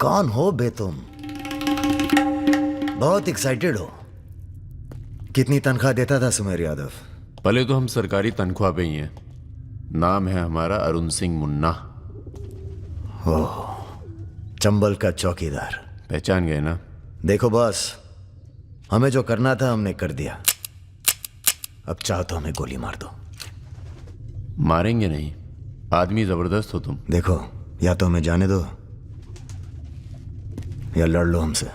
कौन हो बे तुम? बहुत एक्साइटेड हो। कितनी तनख्वाह देता था सुमेर यादव? पहले तो हम सरकारी तनख्वाह पे ही हैं। नाम है हमारा अरुण सिंह मुन्ना। ओह, चंबल का चौकीदार। पहचान गए ना? देखो बॉस, हमें जो करना था हमने कर दिया। अब चाहो तो हमें गोली मार दो। मारेंगे नहीं, आदमी जबरदस्त हो तुम। देखो, या तो हमें जाने दो या लड़ लो हमसे।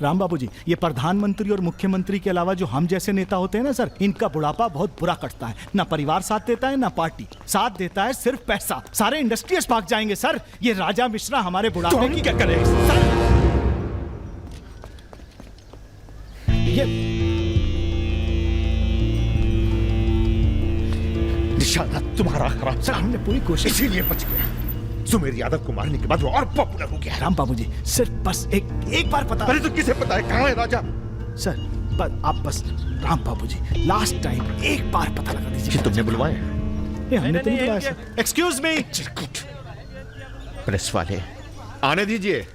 राम बाबू जी, ये प्रधानमंत्री और मुख्यमंत्री के अलावा जो हम जैसे नेता होते हैं ना सर, इनका बुढ़ापा बहुत बुरा कटता है। ना परिवार साथ देता है, ना पार्टी साथ देता है, सिर्फ पैसा। सारे इंडस्ट्रीज भाग जाएंगे सर। ये राजा मिश्रा हमारे बुढ़ापे की क्या करे सर? ये निशाना तुम्हारा खराब सर, हमने पूरी कोशिश, इसीलिए बच गया। सुमेर यादव को मारने के बाद वो और पॉपुलर हो गया। राम बाबू जी, सिर्फ बस एक बार पता। अरे तो किसे पता है कहाँ है राजा? सर आप बस, राम बाबू जी, लास्ट टाइम एक बार पता लगा दीजिए। तुमने बुलवाया? हमने तो नहीं बुलाया। Excuse me. प्रेस वाले आने दीजिए।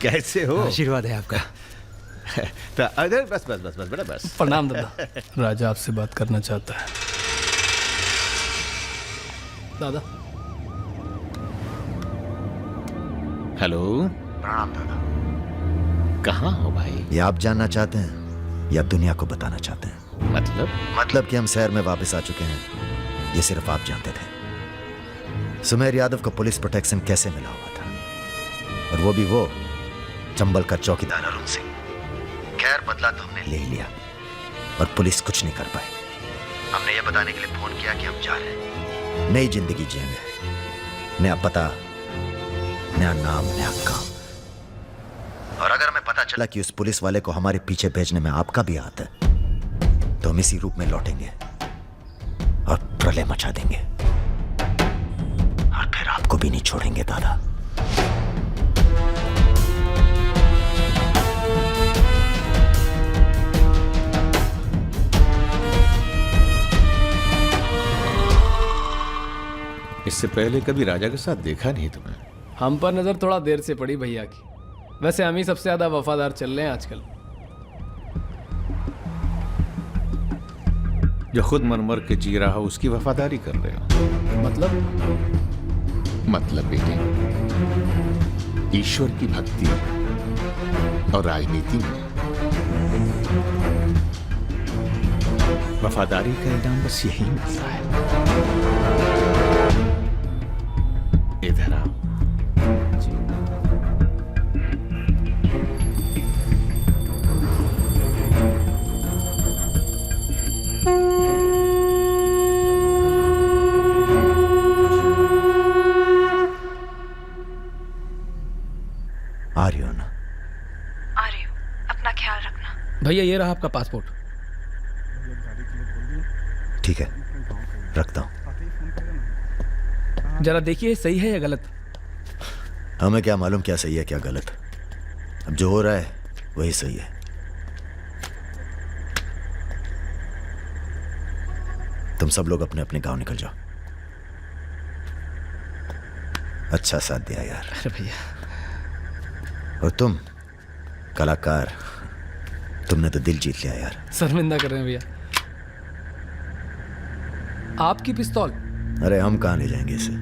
कैसे हो? आशीर्वाद है आपका। तो अरे बस बस बस बस बेटा बस। प्रणाम दादा। राजा आपसे बात करना चाहता है। दादा। हेलो। प्रणाम दादा। कहाँ हो भाई? ये आप जानना चाहते हैं या दुनिया को बताना चाहते हैं? मतलब कि हम शहर में वापस आ चुके हैं, ये सिर्फ आप जानते थे। सुमेर यादव को पुलिस प्रोटेक्शन कैसे मिला हुआ था, और वो भी वो चंबल का चौकीदार अरुण सिंह। खैर, बदला तो हमने ले लिया और पुलिस कुछ नहीं कर पाए। हमने ये बताने के लिए फोन किया कि हम जा रहे हैं, नई जिंदगी जिएंगे, नया पता, नया नाम, नया काम। और अगर हमें पता चला कि उस पुलिस वाले को हमारे पीछे भेजने में आपका भी हाथ है, तो हम इसी रूप में लौटेंगे और प्रलय मचा देंगे, और फिर आपको भी नहीं छोड़ेंगे दादा। इससे पहले कभी राजा के साथ देखा नहीं तुम्हें? हम पर नजर थोड़ा देर से पड़ी भैया की। वैसे हम ही सबसे ज्यादा वफादार चल रहे हैं आजकल। जो खुद मर के जी रहा हो उसकी वफादारी कर रहे हो। मतलब बेटे, ईश्वर की भक्ति और राजनीति में वफादारी का इनाम बस यही मिलता है। इधर आओ। आ रही हो ना? आ रही हूँ, अपना ख्याल रखना। भैया ये रहा आपका पासपोर्ट। ठीक है, रखता हूँ। जरा देखिए सही है या गलत। हमें क्या मालूम क्या सही है क्या गलत। अब जो हो रहा है वही सही है। तुम सब लोग अपने अपने गांव निकल जाओ। अच्छा साथ दिया यार। अरे भैया। और तुम कलाकार, तुमने तो दिल जीत लिया यार। शर्मिंदा कर रहे हैं भैया। आपकी पिस्तौल? अरे हम कहाँ ले जाएंगे इसे।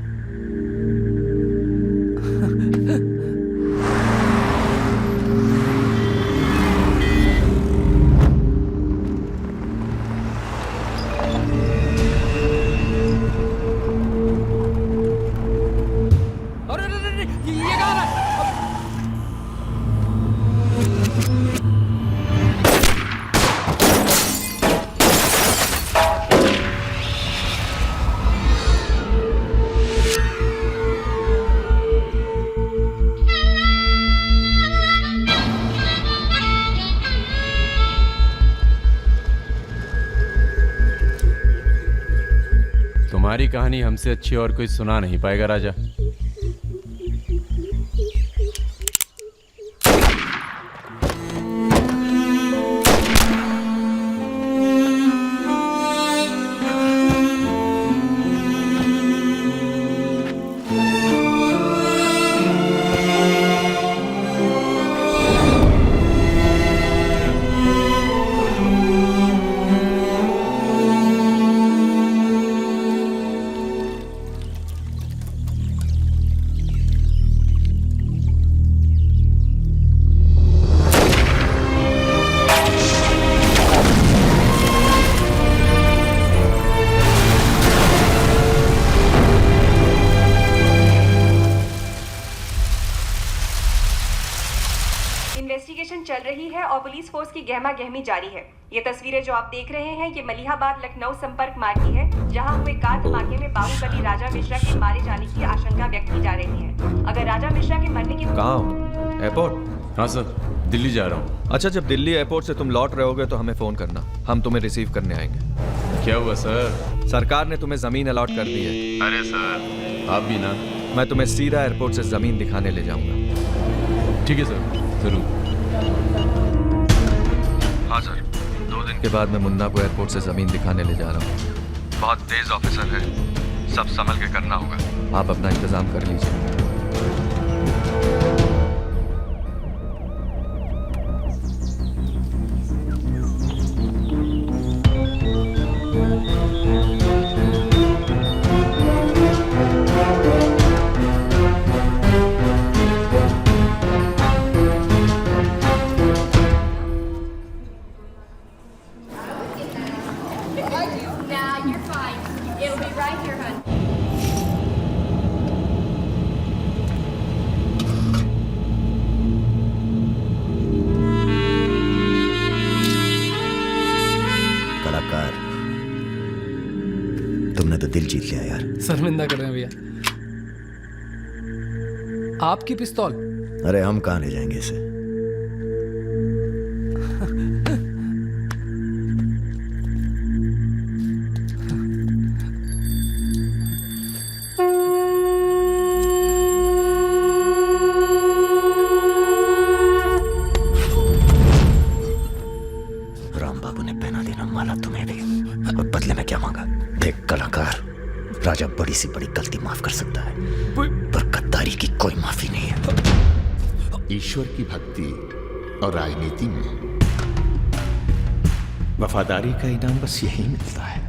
अरे अरे अरे, ये कहाँ रहा है? तुम्हारी कहानी हमसे अच्छी और कोई सुना नहीं पाएगा राजा। इन्वेस्टिगेशन चल रही है और पुलिस फोर्स की गहमा गहमी जारी है। ये तस्वीरें जो आप देख रहे हैं ये मलिहाबाद लखनऊ संपर्क मार्ग की है, जहां हुए कार धमाके में बाहुबली राजा मिश्रा के मारे जाने की आशंका व्यक्त की जा रही है। अगर राजा मिश्रा के मरने की कहाँ हो? एयरपोर्ट? हाँ सर, दिल्ली जा रहा हूँ। अच्छा, जब दिल्ली एयरपोर्ट से तुम लौट रहे होगे तो हमें फोन करना, हम तुम्हें रिसीव करने आएंगे। क्या हुआ सर? सरकार ने तुम्हें जमीन अलॉट कर दी है। अरे सर, आप भी ना। मैं तुम्हें सीधा एयरपोर्ट से जमीन दिखाने ले जाऊंगा। ठीक है सर, जरूर। हाँ सर, 2 दिन के बाद मैं मुन्ना को एयरपोर्ट से जमीन दिखाने ले जा रहा हूँ। बहुत तेज ऑफिसर है, सब संभल के करना होगा। आप अपना इंतजाम कर लीजिए। Nah, you're fine. It'll be right here, hon. कलाकार, तुमने तो दिल जीत लिया यार। शर्मिंदा कर रहे हैं भैया। आपकी पिस्तौल? अरे हम कहाँ ले जाएंगे इसे। और बदले में क्या मांगा? देख कलाकार, राजा बड़ी सी बड़ी गलती माफ कर सकता है, पर गद्दारी की कोई माफी नहीं है। ईश्वर की भक्ति और राजनीति में वफादारी का इनाम बस यही मिलता है।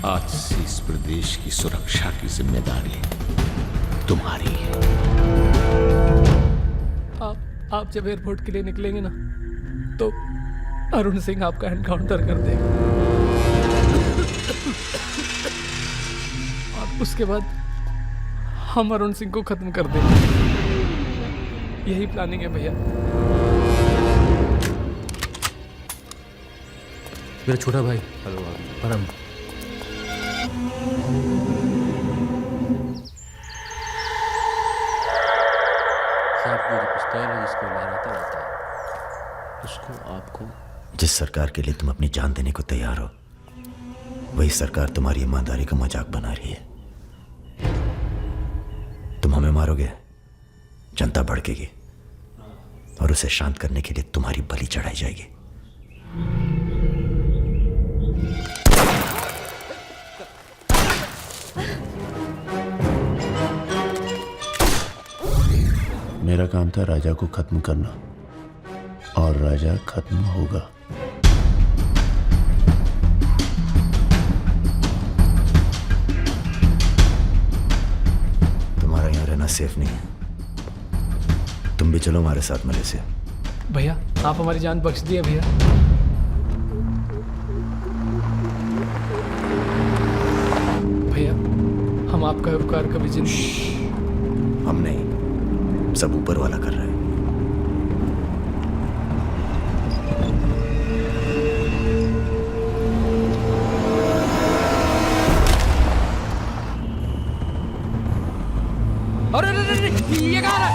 आज से इस प्रदेश की सुरक्षा की जिम्मेदारी तुम्हारी है। आप जब एयरपोर्ट के लिए निकलेंगे ना, तो अरुण सिंह आपका एनकाउंटर कर देगा और उसके बाद हम अरुण सिंह को खत्म कर देंगे। यही प्लानिंग है भैया। मेरा छोटा भाई। हेलो परम। जिसको मारा था उसको आपको। जिस सरकार के लिए तुम अपनी जान देने को तैयार हो, वही सरकार तुम्हारी ईमानदारी का मजाक बना रही है। तुम हमें मारोगे, जनता भड़केगी और उसे शांत करने के लिए तुम्हारी बलि चढ़ाई जाएगी। मेरा काम था राजा को खत्म करना, और राजा खत्म होगा। तुम्हारा यहां रहना सेफ नहीं है। तुम भी चलो हमारे साथ मलेशिया। भैया आप हमारी जान बख्श दिए भैया। भैया हम आपका उपकार कभी जिंदगी। हम नहीं, सब ऊपर वाला कर रहा है। अरे ये कहाँ रहा?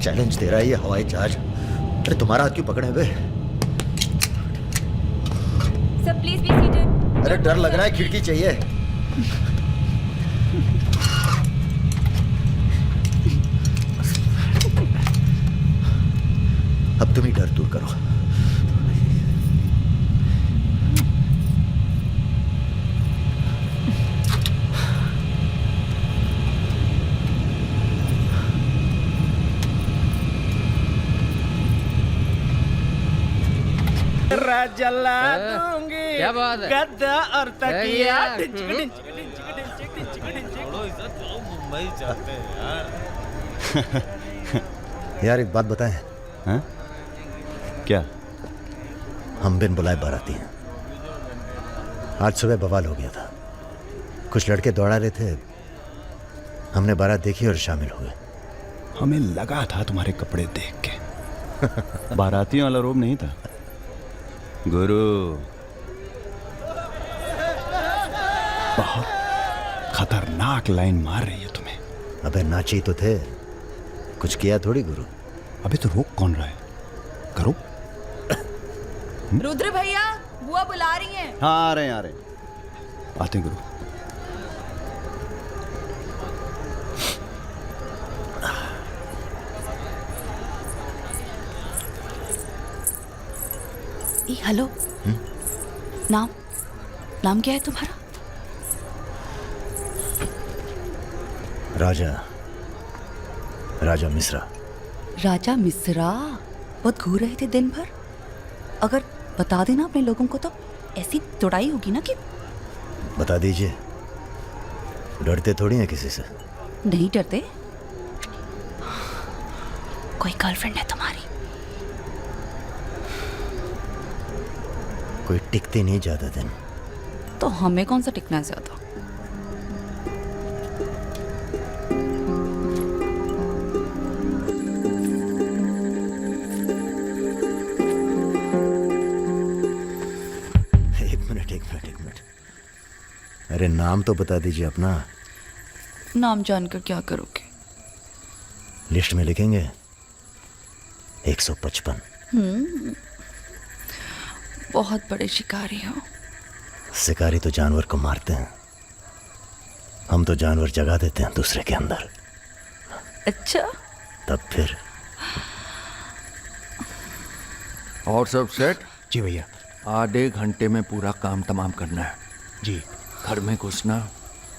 चैलेंज दे रहा है ये हवाई जहाज। अरे तुम्हारा हाथ क्यों पकड़े हुए? Sir please be seated. अरे डर लग रहा है, खिड़की चाहिए। अब तुम ही डर दूर करो। जला दूंगी क्या बात है? गद्दा और तकिया। मुंबई जाते हैं यार एक बात बताएं। हाँ? क्या? हम बिन बुलाए बाराती हैं। आज सुबह बवाल हो गया था। कुछ लड़के दौड़ा रहे थे, हमने बारात देखी और शामिल हुए। हमें लगा था तुम्हारे कपड़े देख के। बारातियों वाला रोब नहीं था गुरु। बहुत खतरनाक लाइन मार रही है तुम्हें। अबे नाची तो थे, कुछ किया थोड़ी गुरु। अबे तो रोक कौन रहा है? करो। रुद्र भैया बुआ बुला रही हैं। हाँ आ रहे हैं। आते हैं गुरु। हेलो। नाम क्या है तुम्हारा? राजा मिश्रा। राजा मिश्रा। बहुत घूर रहे थे दिन भर। अगर बता देना अपने लोगों को तो ऐसी तोड़ाई होगी ना कि। बता दीजिए, डरते थोड़ी हैं किसी से। नहीं डरते। कोई गर्लफ्रेंड है तुम्हारी? कोई टिकती नहीं ज्यादा दिन। तो हमें कौन सा टिकना है ज्यादा? एक मिनट। अरे नाम तो बता दीजिए अपना। नाम जानकर क्या करोगे? लिस्ट में लिखेंगे 155। बहुत बड़े शिकारी हो। शिकारी तो जानवर को मारते हैं, हम तो जानवर जगा देते हैं दूसरे के अंदर। अच्छा। तब फिर और सब सेट? जी भैया। आधे घंटे में पूरा काम तमाम करना है। जी। घर में घुसना,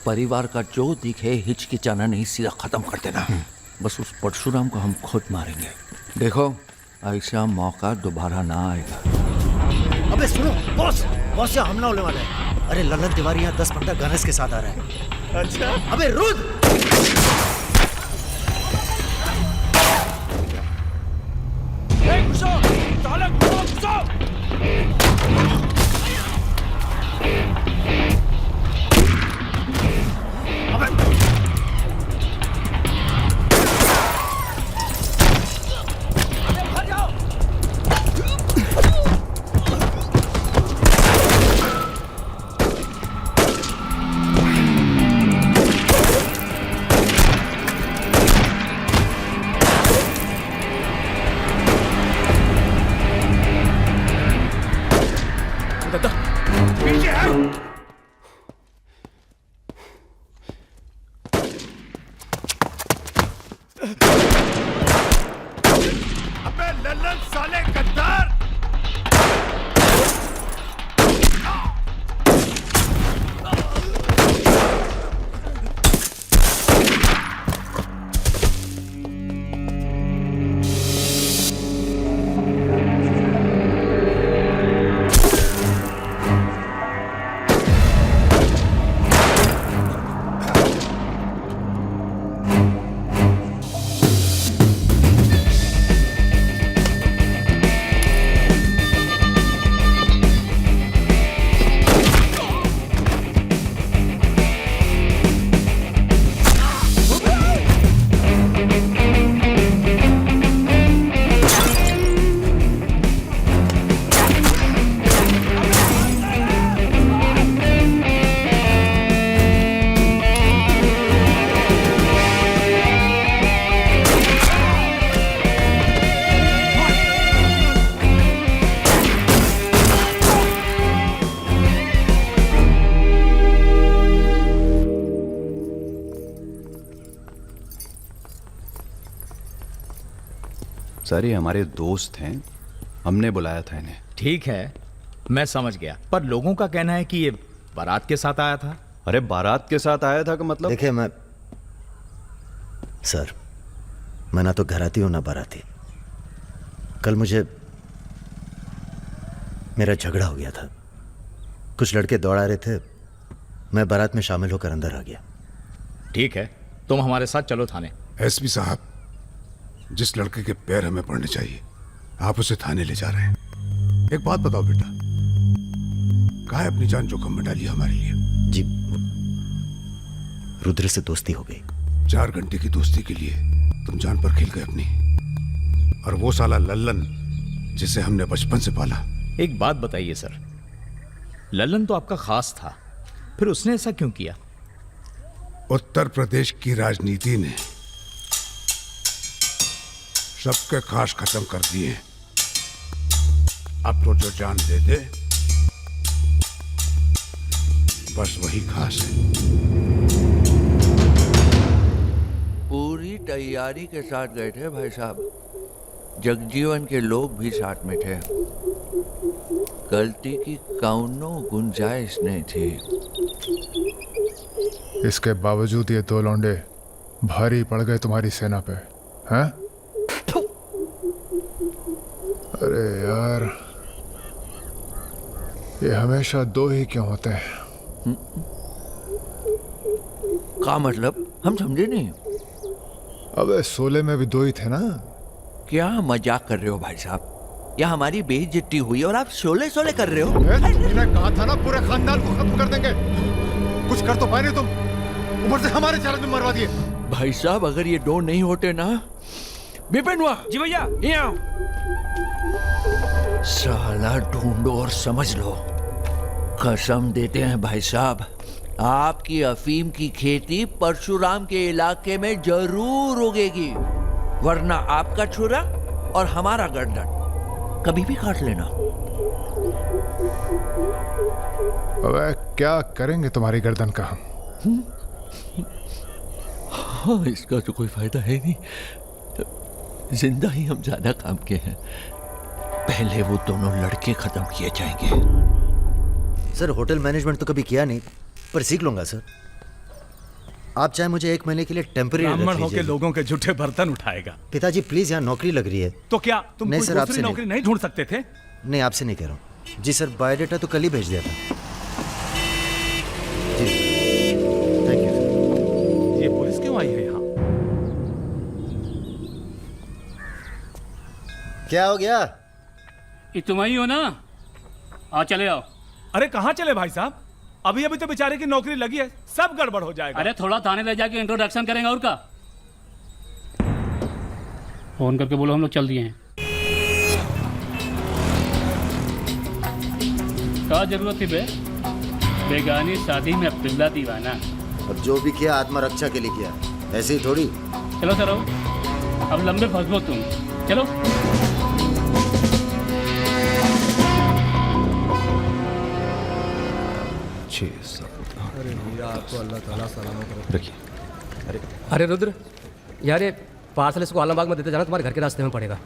परिवार का जो दिखे हिचकिचाना नहीं, सीधा खत्म कर देना। बस उस परशुराम को हम खुद मारेंगे। देखो ऐसा मौका दोबारा ना आएगा। अबे सुनो बॉस, बॉस यहाँ हमला होने वाला है। अरे ललन तिवारी यहाँ 10-15 गनर्स के साथ आ रहा है। अच्छा। अबे रुद। सर ये हमारे दोस्त हैं, हमने बुलाया था इन्हें। ठीक है, मैं समझ गया, पर लोगों का कहना है कि ये बारात के साथ आया था। अरे बारात के साथ आया था का मतलब? देखिए सर, मैं ना तो घराती हूं ना बाराती। कल मुझे मेरा झगड़ा हो गया था, कुछ लड़के दौड़ा रहे थे, मैं बारात में शामिल होकर अंदर आ गया। ठीक है, तुम हमारे साथ चलो थाने। एसपी साहब, जिस लड़के के पैर हमें पड़ने चाहिए आप उसे थाने ले जा रहे हैं। एक बात बताओ बेटा, काहे अपनी जान जोखिम में डाली हमारे लिए? जी, रुद्र से दोस्ती हो गई। 4 घंटे की दोस्ती के लिए तुम जान पर खेल गए अपनी, और वो साला लल्लन जिसे हमने बचपन से पाला। एक बात बताइए सर, लल्लन तो आपका खास था, फिर उसने ऐसा क्यों किया? उत्तर प्रदेश की राजनीति ने सबके खास खत्म कर दिए। अब तो जो जान दे दे बस वही खास है। पूरी तैयारी के साथ गए थे भाई साहब, जगजीवन के लोग भी साथ में थे, गलती की कौनो गुंजाइश नहीं थी। इसके बावजूद ये 2 लौंडे भारी पड़ गए तुम्हारी सेना पे, हैं? अरे यार, ये हमेशा 2 ही क्यों होते हैं? क्या मतलब? हम समझे नहीं। अबे 16 में भी 2 ही थे ना? क्या मजाक कर रहे हो भाई साहब? या हमारी बेइज्जती हुई और आप 16 कर रहे हो? मैंने कहा था ना पूरे खानदान को खत्म कर देंगे। कुछ कर तो पाए नहीं तुम, ऊपर से हमारे चालक में मरवा दिए। भाई साहब अगर ये 2 नहीं होते ना। बिपिन हुआ जी भैया, साला ढूंढो और समझ लो। कसम देते हैं भाई साहब, आपकी अफीम की खेती परशुराम के इलाके में जरूर उगेगी, वरना आपका छुरा और हमारा गर्दन कभी भी काट लेना। अबे क्या करेंगे तुम्हारी गर्दन का हम? हाँ, इसका तो कोई फायदा है नहीं, जिंदा ही हम ज्यादा काम के हैं। पहले वो दोनों लड़के खत्म किए जाएंगे। सर होटल मैनेजमेंट तो कभी किया नहीं, पर सीख लूंगा सर। आप चाहे मुझे 1 महीने के लिए टेम्पररी ब्राह्मण होके लोगों के झूठे बर्तन उठाएगा। पिताजी प्लीज, यहाँ नौकरी लग रही है। तो क्या तुम नहीं कोई सर, दूसरी आपसे नौकरी नहीं ढूंढ सकते थे? नहीं, आपसे नहीं कह रहा हूँ जी सर। बायोडेटा तो कल ही भेज दिया था जी। Thank you. ये पुलिस क्यों आई है यहाँ? क्या हो गया? ये तुम ही हो ना? आ चले आओ। अरे कहाँ चले भाई साहब? अभी अभी तो बेचारे की नौकरी लगी है, सब गड़बड़ हो जाएगा। अरे थोड़ा थाने ले जाके इंट्रोडक्शन करेंगे और का। फोन करके बोलो हम लोग चल दिए हैं। क्या जरूरत थी बे? बेगानी शादी में अब्दुल्ला दीवाना। अब जो भी किया आत्मरक्षा के लिए किया, ऐसे ही थोड़ी। चलो सर, अब लंबे फंसो तुम। चलो। अरे रुद्र यार, ये पार्सल इसको आलमबाग में देते जाना, तुम्हारे घर के रास्ते में पड़ेगा।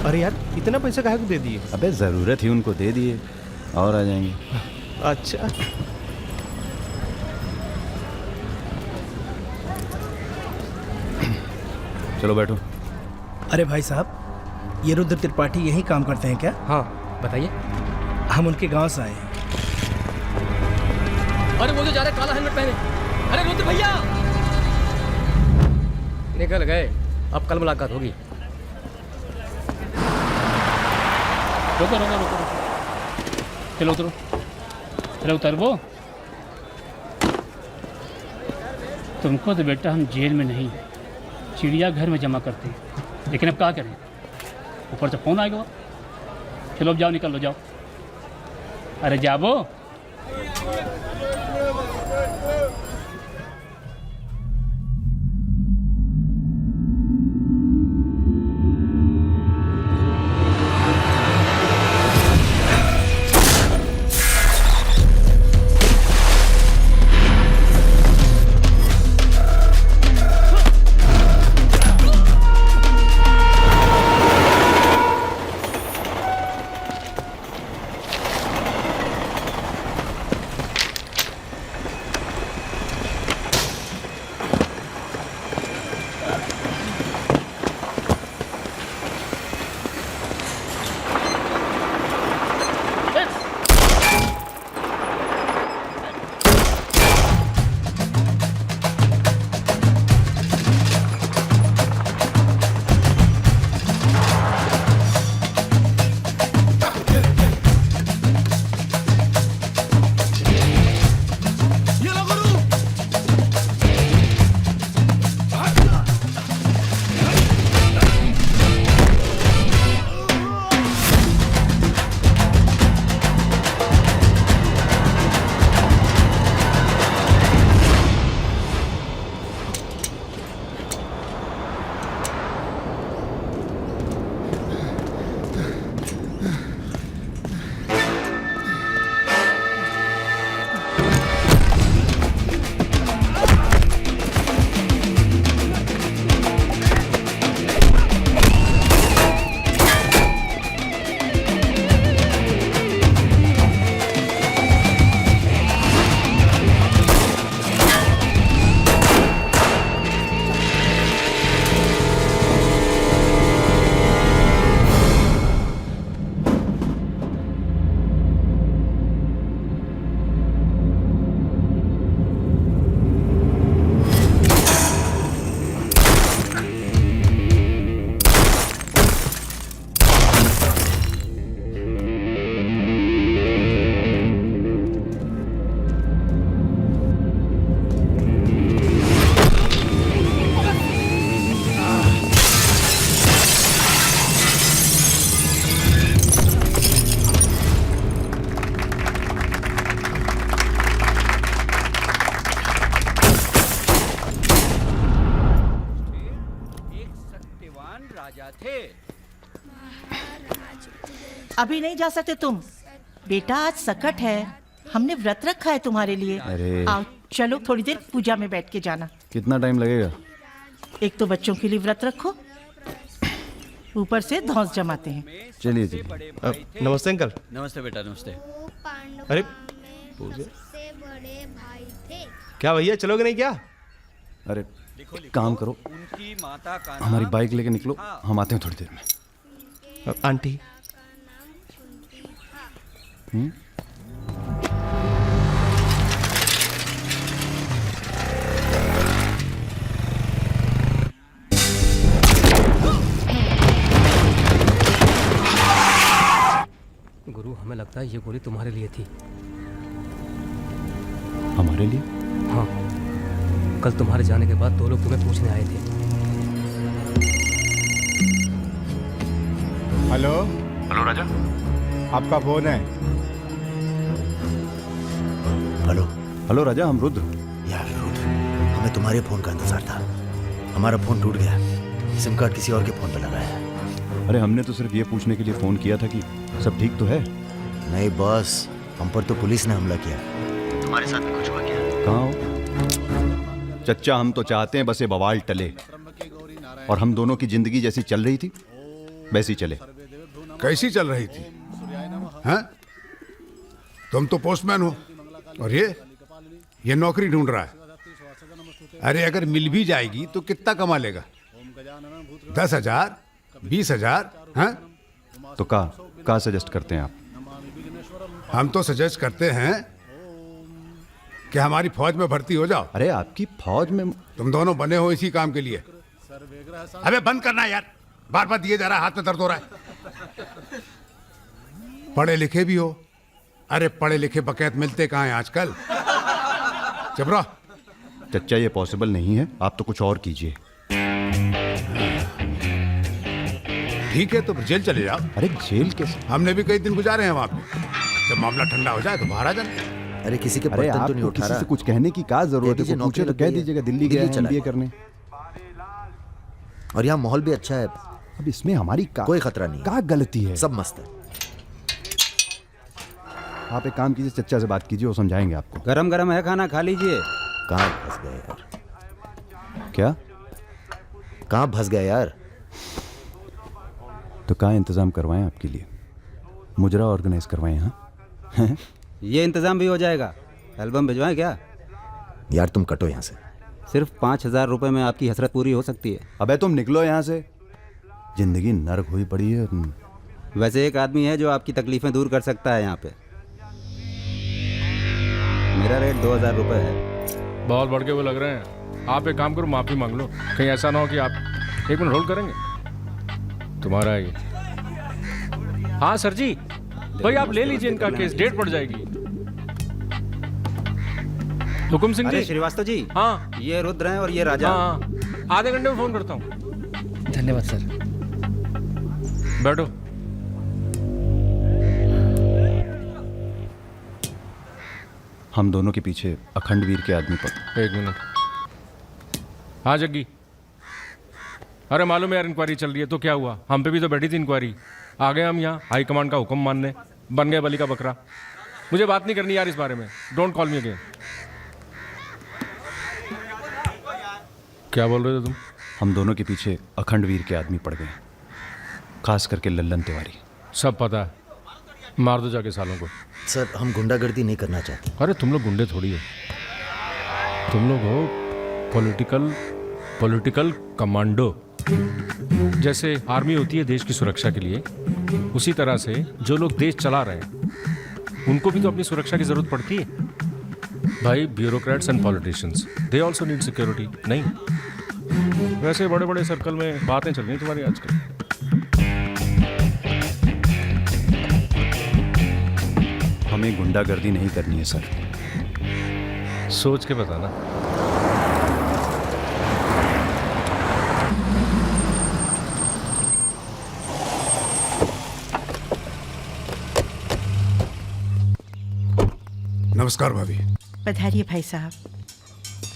अरे यार, इतना पैसा काहे को दे दिए? अबे जरूरत ही उनको दे दिए, और आ जाएंगे। अच्छा चलो बैठो। अरे भाई साहब, ये रुद्र त्रिपाठी यही काम करते हैं क्या? हाँ बताइए। हम उनके गांव से आए हैं। अरे वो जो जा रहे काला हेलमेट पहने। अरे रुद्र भैया निकल गए, अब कल मुलाकात होगी। रुको रुको रुको, चलो उतरो। चलो उतर वो। तुमको तो बेटा हम जेल में नहीं, चिड़ियाघर में जमा करते हैं, लेकिन अब क्या करें, ऊपर से फोन आएगा। चलो अब जाओ, निकल लो, जाओ। अरे जाबो। अभी नहीं जा सकते तुम बेटा, आज सकट है, हमने व्रत रखा है तुम्हारे लिए। अरे आओ चलो, थोड़ी देर पूजा में बैठ के जाना। कितना टाइम लगेगा? एक तो बच्चों के लिए व्रत रखो, ऊपर से धौंस जमाते हैं। चलिए जी। नमस्ते अंकल। नमस्ते बेटा, नमस्ते। अरे क्या भैया, चलोगे नहीं क्या? अरे काम करो, हमारी बाइक लेके निकलो, हम आते हैं थोड़ी देर में। आंटी गुरु, हमें लगता है ये गोली तुम्हारे लिए थी। हमारे लिए? हाँ, कल तुम्हारे जाने के बाद 2 लोग तुम्हें पूछने आए थे। हेलो हेलो राजा, आपका फोन है। हेलो हेलो राजा, हम रुद्र। यार रुद्र, हमें तुम्हारे फोन का इंतजार था। हमारा फोन टूट गया, सिम कार्ड किसी और के फोन पर लगा है। अरे हमने तो सिर्फ ये पूछने के लिए फोन किया था कि सब ठीक तो है। नहीं बॉस, हम पर तो पुलिस ने हमला किया। तुम्हारे साथ भी कुछ हुआ क्या? कहाँ हो चच्चा? हम तो चाहते हैं बस ये बवाल टले और हम दोनों की जिंदगी जैसी चल रही थी वैसी चले। कैसी चल रही थी? हैं? तुम तो पोस्टमैन हो और ये नौकरी ढूंढ रहा है। अरे अगर मिल भी जाएगी तो कितना कमा लेगा? 10,000, 20,000? हैं? तो का सजेस्ट करते हैं आप? हम तो सजेस्ट करते हैं कि हमारी फौज में भर्ती हो जाओ। अरे आपकी फौज में? तुम दोनों बने हो इसी काम के लिए। अबे बंद करना यार, बार बार दिए जा रहा है, हाथ में दर्द हो रहा है। पढ़े लिखे भी हो। अरे पढ़े लिखे बकैत मिलते कहाँ हैं आजकल? चुप रहो। चच्चा ये पॉसिबल नहीं है, आप तो कुछ और कीजिए। ठीक है तो जेल चले जाओ। अरे जेल कैसे? हमने भी कई दिन गुजारे हैं वहाँ पे। जब मामला ठंडा हो जाए तो बाहर आ जाना। अरे किसी के अरे बर्तन तो नहीं आपको उठा किसी रहा। से कुछ कहने की क्या जरूरत है? नौकरी पूछे तो लग कह गई है। दीजिएगा दिल्ली गया है MBA करने। और यहाँ माहौल भी अच्छा है। अब इसमें हमारी कोई खतरा नहीं, क्या गलती है? सब मस्त है। आप एक काम कीजिए, चच्चा से बात कीजिए, वो समझाएंगे आपको। गरम गरम है खाना, खा लीजिए। कहाँ फंस गए यार? क्या? कहाँ फंस गए यार? तो कहाँ इंतजाम करवाएं आपके लिए? मुजरा ऑर्गेनाइज करवाएं? हाँ ये इंतजाम भी हो जाएगा। एल्बम भिजवाएं क्या? यार तुम कटो यहाँ से। सिर्फ 5,000 रुपए में आपकी हसरत पूरी हो सकती है। अबे तुम निकलो यहाँ से, जिंदगी नर्क हुई पड़ी है। वैसे एक आदमी है जो आपकी तकलीफें दूर कर सकता है यहाँ पे। मेरा रेट 2,000 रुपए है। बहुत बढ़ के वो लग रहे हैं। आप एक काम करो, माफी मांग लो। कहीं ऐसा ना हो कि आप 1 मिनट होल्ड करेंगे। तुम्हारा ही। हाँ सर जी, भाई आप ले लीजिए इनका केस, डेट पड़ जाएगी। हुकुम सिंह जी। श्रीवास्तव जी। हाँ ये रुद्र हैं और ये राजा। हाँ, आधे घंटे में फोन करता हूँ। धन्यवाद सर। बैठो। हम दोनों के पीछे अखंड वीर के आदमी पर। 1 मिनट। हाँ जग्गी। अरे मालूम है यार, इंक्वायरी चल रही है। तो क्या हुआ? हम पे भी तो बैठी थी इंक्वायरी। आ गए हम यहाँ हाई कमांड का हुक्म मानने, बन गए बलि का बकरा। मुझे बात नहीं करनी यार इस बारे में। Don't call me again. क्या बोल रहे थे तुम? हम दोनों के पीछे अखंड वीर के आदमी पड़ गए, खास करके लल्लन तिवारी। सब पता है, मार दो जाके सालों को। सर हम गुंडागर्दी नहीं करना चाहते। अरे तुम लोग गुंडे थोड़ी हो, तुम लोग हो पॉलिटिकल कमांडो। जैसे आर्मी होती है देश की सुरक्षा के लिए, उसी तरह से जो लोग देश चला रहे हैं उनको भी तो अपनी सुरक्षा की जरूरत पड़ती है भाई। Bureaucrats and politicians, they also need security. नहीं, वैसे बड़े बड़े सर्कल में बातें चल रही हैं तुम्हारी आजकल। हमें गुंडागर्दी नहीं करनी है सर। सोच के बताना। नमस्कार भाभी। पधारिए भाई साहब।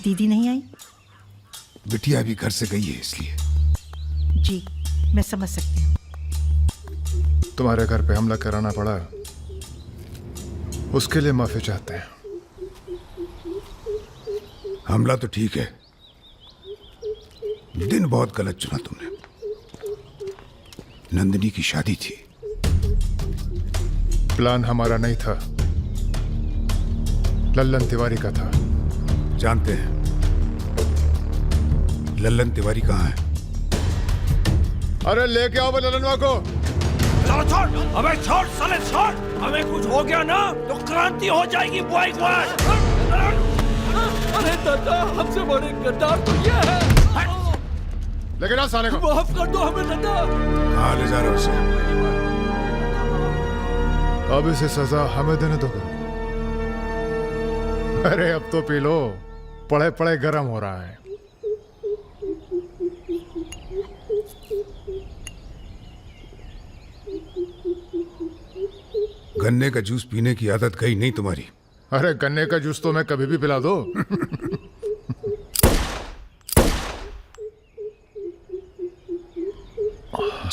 दीदी नहीं आई? बिटिया भी घर से गई है इसलिए। जी मैं समझ सकती हूँ। तुम्हारे घर पे हमला कराना पड़ा, उसके लिए माफी चाहते हैं। हमला तो ठीक है, दिन बहुत गलत चुना तुमने। नंदिनी की शादी थी। प्लान हमारा नहीं था, लल्लन तिवारी का था। जानते हैं लल्लन तिवारी कहाँ है? अरे लेके आओ लल्लनवा को। चलो छोड़, अबे छोड़ साले छोड़, हमें कुछ हो गया ना तो क्रांति हो जाएगी बॉय बॉय। अरे दादा, हमसे बड़े गद्दार तो ये है। लेकिन आ साले को माफ कर दो हमें दादा। कहाँ ले जा रहे हो उसे? अब इसे सजा हमें देने दो। अरे अब तो पी लो, पड़े पड़े गर्म हो रहा है। गन्ने का जूस पीने की आदत गई नहीं तुम्हारी। अरे गन्ने का जूस तो मैं कभी भी पिला दो।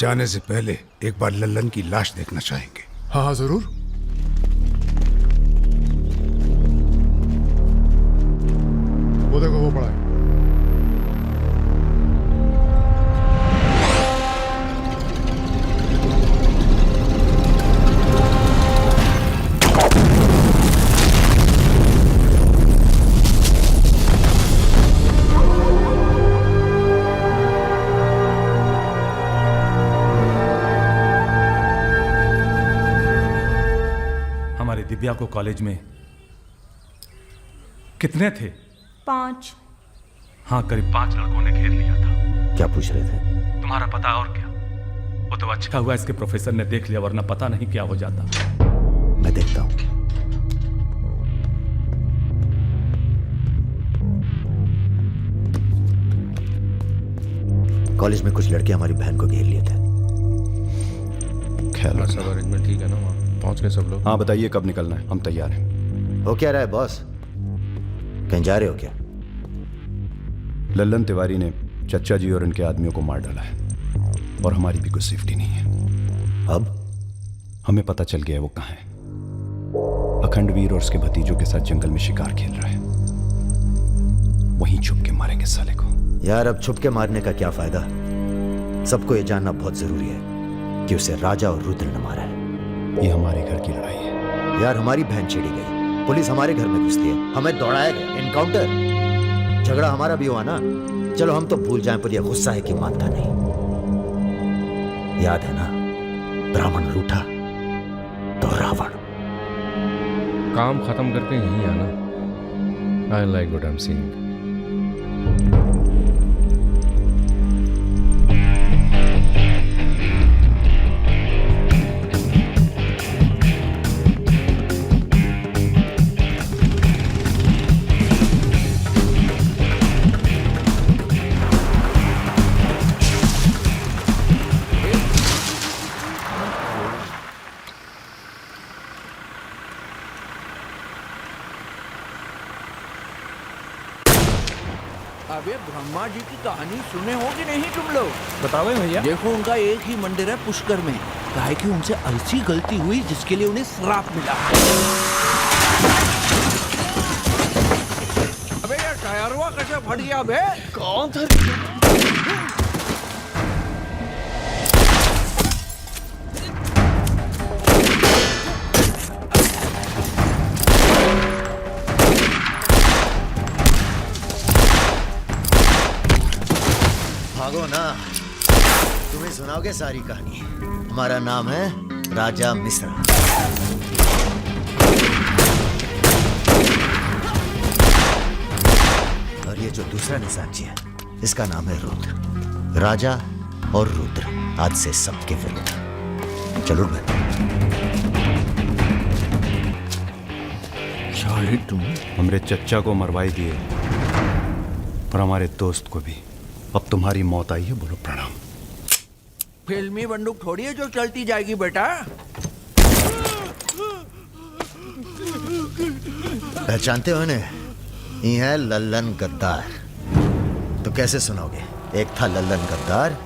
जाने से पहले एक बार लल्लन की लाश देखना चाहेंगे। हाँ हाँ जरूर। वो देखो वो पड़ा है। दिव्या को कॉलेज में कितने थे? 5। हाँ, करीब 5 लड़कों ने घेर लिया था। क्या पूछ रहे थे? तुम्हारा पता और क्या? वो तो अच्छा हुआ इसके प्रोफेसर ने देख लिया, वरना पता नहीं क्या हो जाता। मैं देखता हूं। कॉलेज में कुछ लड़के हमारी बहन को घेर लिए थे। ख्याल सब अरेंजमेंट ठीक है ना? वहाँ पहुंच गए सब लोग? हाँ, बताइए कब निकलना है, हम तैयार हैं। हो क्या रहा है बॉस? कहीं जा रहे हो क्या? लल्लन तिवारी ने चच्चा जी और इनके आदमियों को मार डाला है और हमारी भी कुछ सेफ्टी नहीं है। अब हमें पता चल गया है वो कहाँ है। अखंड वीर और उसके भतीजों के साथ जंगल में शिकार खेल रहा है। वहीं छुप के मारेंगे साले को। यार, अब छुप के मारने का क्या फायदा? सबको ये जानना बहुत जरूरी है कि उसे राजा और रुद्र ने मारा है। ये हमारे घर की लड़ाई है। यार, हमारी बहन छेड़ी गई, पुलिस हमारे घर में घुसती है, हमें दौड़ाया गया, एनकाउंटर। झगड़ा हमारा भी हुआ ना। चलो हम तो भूल जाएं, पर यह गुस्सा है कि मानता नहीं। याद है ना, ब्राह्मण रूठा तो रावण। काम खत्म करके यहीं आना। I like what I am seeing. अबे ब्रह्मा जी की कहानी सुने हो कि नहीं तुम लोग? बताओ भैया। देखो, उनका एक ही मंदिर है पुष्कर में। काहे कि उनसे ऐसी गलती हुई जिसके लिए उन्हें श्राप मिला। अबे यार, टायरवा कैसे फट गया बे? कौन था? भागो ना, तुम्हें सुनाओगे सारी कहानी। हमारा नाम है राजा मिश्रा। और ये जो दूसरा निशानची है, इसका नाम है रुद्र। राजा और रुद्र आज से सबके विरुद्ध। चलो भाई। साले तुम हमरे चच्चा को मरवाई दिए और हमारे दोस्त को भी। अब तुम्हारी मौत आई है, बोलो प्रणाम। फिल्मी बंदूक थोड़ी है जो चलती जाएगी बेटा। पहचानते हो इन्हें? ये है लल्लन गद्दार। तो कैसे सुनोगे? एक था लल्लन गद्दार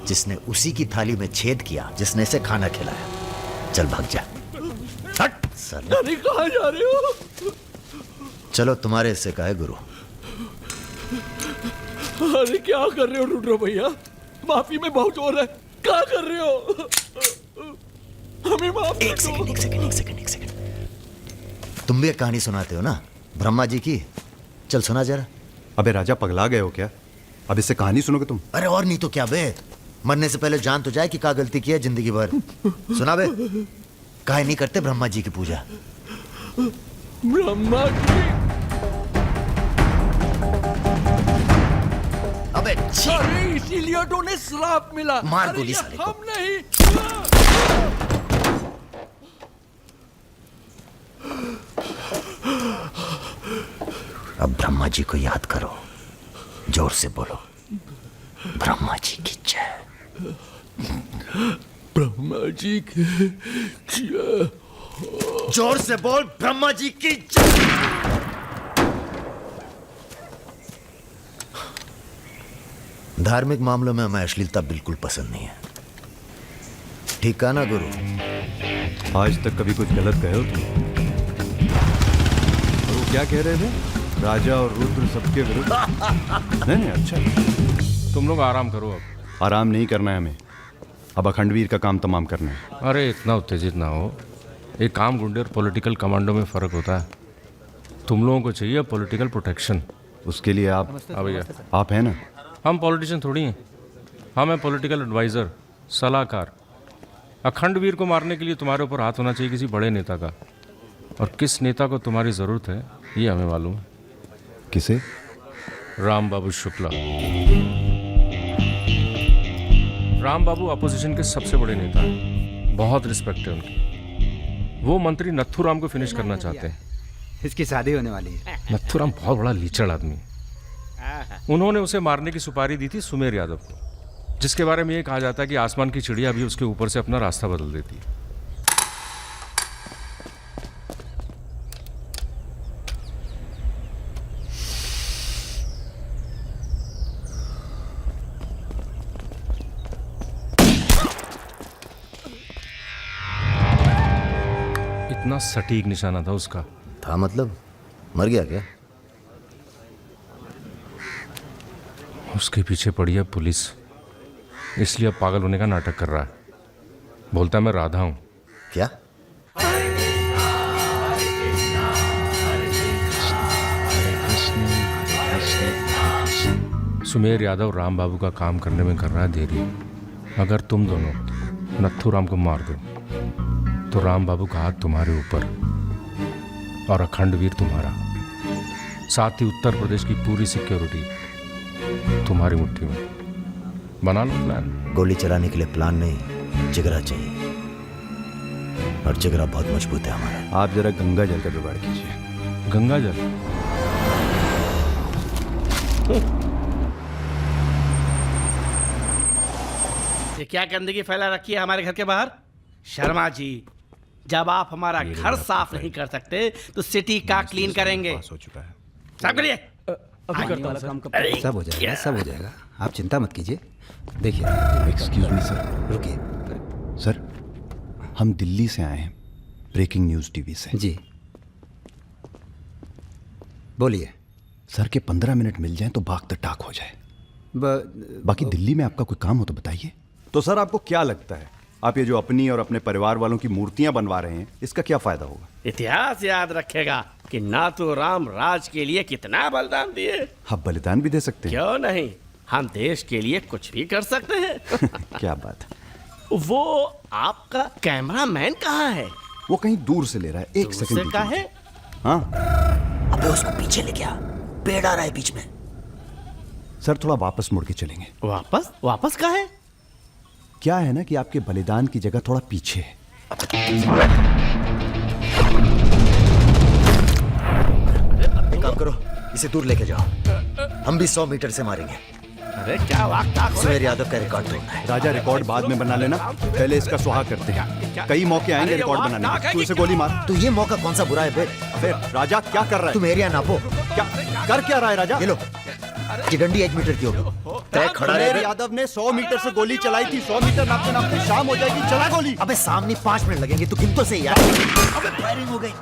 जिसने उसी की थाली में छेद किया जिसने इसे खाना खिलाया। चल भाग जा। हट साला। अरे कहाँ जा रहे हो? चलो, तुम्हारे हिस्से का है गुरु। अरे क्या कर रहे हो रुद्र भैया? माफी में बहुत जोर है। क्या कर रहे हो? हमें माफ एक सेकंड। तुम भी एक कहानी सुनाते हो ना ब्रह्मा जी की, चल सुना जरा। अबे राजा पगला गए हो क्या? अब इससे कहानी सुनोगे तुम? अरे और नहीं तो क्या बे, मरने से पहले जान तो जाए कि क्या गलती की है जिंदगी भर। सुना बे, काहे नहीं करते ब्रह्मा जी की पूजा? ब्रह्मा जी? अबे छी! अरे इसीलिए तो उन्हें श्राप मिला। मार अरे गोली ये साले को। हम नहीं। अब ब्रह्मा जी को याद करो, जोर से बोलो, ब्रह्मा जी की जय। ब्रह्मा जी की जय। जोर से बोल, ब्रह्मा जी की जय। धार्मिक मामलों में हमें अश्लीलता बिल्कुल पसंद नहीं है, ठीक कहा ना गुरु? आज तक कभी कुछ गलत कहे हो तुम? और वो क्या कह रहे थे? राजा और रुद्र सबके विरुद्ध? नहीं, अच्छा। तुम लोग आराम करो अब। आराम नहीं करना है हमें, अब अखंडवीर का काम तमाम करना है। अरे इतना उत्तेजित ना हो, एक काम गुंडे और पॉलिटिकल कमांडो में फ़र्क होता है। तुम लोगों को चाहिए पॉलिटिकल प्रोटेक्शन। उसके लिए आप भैया आप हैं ना? हम पॉलिटिशियन थोड़ी हैं, हम हैं पॉलिटिकल एडवाइज़र, सलाहकार। अखंडवीर को मारने के लिए तुम्हारे ऊपर हाथ होना चाहिए किसी बड़े नेता का, और किस नेता को तुम्हारी ज़रूरत है ये हमें मालूम है। किसे? राम बाबू शुक्ला। राम बाबू अपोजिशन के सबसे बड़े नेता हैं, बहुत रिस्पेक्ट है उनकी। वो मंत्री नथुराम को फिनिश करना चाहते हैं। इसकी शादी होने वाली है। नथुराम बहुत बड़ा लीचड़ आदमी है। उन्होंने उसे मारने की सुपारी दी थी सुमेर यादव को, जिसके बारे में ये कहा जाता है कि आसमान की चिड़िया भी उसके ऊपर से अपना रास्ता बदल देती है। इतना सटीक निशाना था उसका। था मतलब? मर गया क्या? उसके पीछे पड़ी है पुलिस, इसलिए अब पागल होने का नाटक कर रहा है। बोलता है मैं राधा हूं। क्या? सुमेर यादव राम बाबू का काम करने में कर रहा है देरी। अगर तुम दोनों नथुराम को मार दो तो राम बाबू का हाथ तुम्हारे ऊपर और अखंडवीर तुम्हारा, साथ ही उत्तर प्रदेश की पूरी सिक्योरिटी तुम्हारी मुट्ठी में। बना लो प्लान। गोली चलाने के लिए प्लान नहीं, जिगरा चाहिए, और जिगरा बहुत मजबूत है हमारा। आप जरा गंगा जल का जुगाड़ कीजिए। गंगा जल? ये क्या गंदगी फैला रखी है हमारे घर के बाहर? शर्मा जी, जब आप हमारा घर साफ नहीं कर सकते तो सिटी का क्लीन करेंगे। हो चुका है। साफ करिए। सब हो जाएगा, सब हो जाएगा, आप चिंता मत कीजिए। देखिए, एक्सक्यूज मी सर। रुकिए सर, हम दिल्ली से आए हैं, ब्रेकिंग न्यूज़ टीवी से। जी बोलिए। सर के 15 मिनट मिल जाएं तो भाग द टाक हो जाए। बाकी दिल्ली में आपका कोई काम हो तो बताइए। तो सर आपको क्या लगता है, आप ये जो अपनी और अपने परिवार वालों की मूर्तियां बनवा रहे हैं, इसका क्या फायदा होगा? इतिहास याद रखेगा कि नाथुराम राज के लिए कितना बलिदान दिए। आप बलिदान भी दे सकते हैं? क्यों नहीं, हम देश के लिए कुछ भी कर सकते हैं। क्या बात है। वो आपका कैमरामैन कहाँ है? वो कहीं दूर से ले रहा है, एक सेकंड का है। हाँ, अबे उसको पीछे ले गया, पेड़ आ रहा है बीच में। सर थोड़ा वापस मुड़ के चलेंगे। वापस? वापस कहाँ है? क्या है ना कि आपके बलिदान की जगह थोड़ा पीछे है। एक काम करो, इसे दूर लेके जाओ, हम भी 100 मीटर से मारेंगे। अरे क्या वाक़ सुमेर यादव का रिकॉर्ड तोड़ना है। राजा रिकॉर्ड बाद में बना लेना, पहले इसका सुहाग करते हैं। कई मौके आएंगे रिकॉर्ड बनाने के। तू इसे गोली मार। तो ये मौका कौन सा बुरा है बे? अबे राजा क्या कर रहा है? तुम एरिया नापो। क्या कर क्या रहा है राजा? ये लो, चिगंडी 1 मीटर की होगी। तय खड़ा सुमेर यादव ने 100 मीटर से गोली चलाई थी। 100 मीटर नापते नापते शाम हो जाएगी, चला गोली। अबे सामने 5 मिनट लगेंगे, तो गिन तो सही यार। अबे फायरिंग हो गई।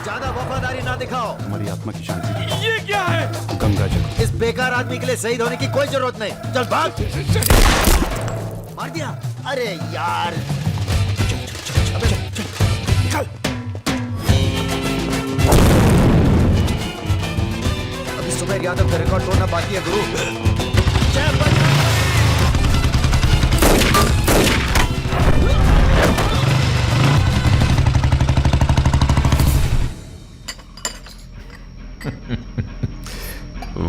ज्यादा वफादारी ना दिखाओ। हमारी आत्मा की शांति ये क्या है? गंगा जल। इस बेकार आदमी के लिए शहीद होने की कोई जरूरत नहीं। चल भाग। मार दिया? अरे यार। चल। अभी सुमेर यादव का रिकॉर्ड तोड़ना बाकी है गुरु।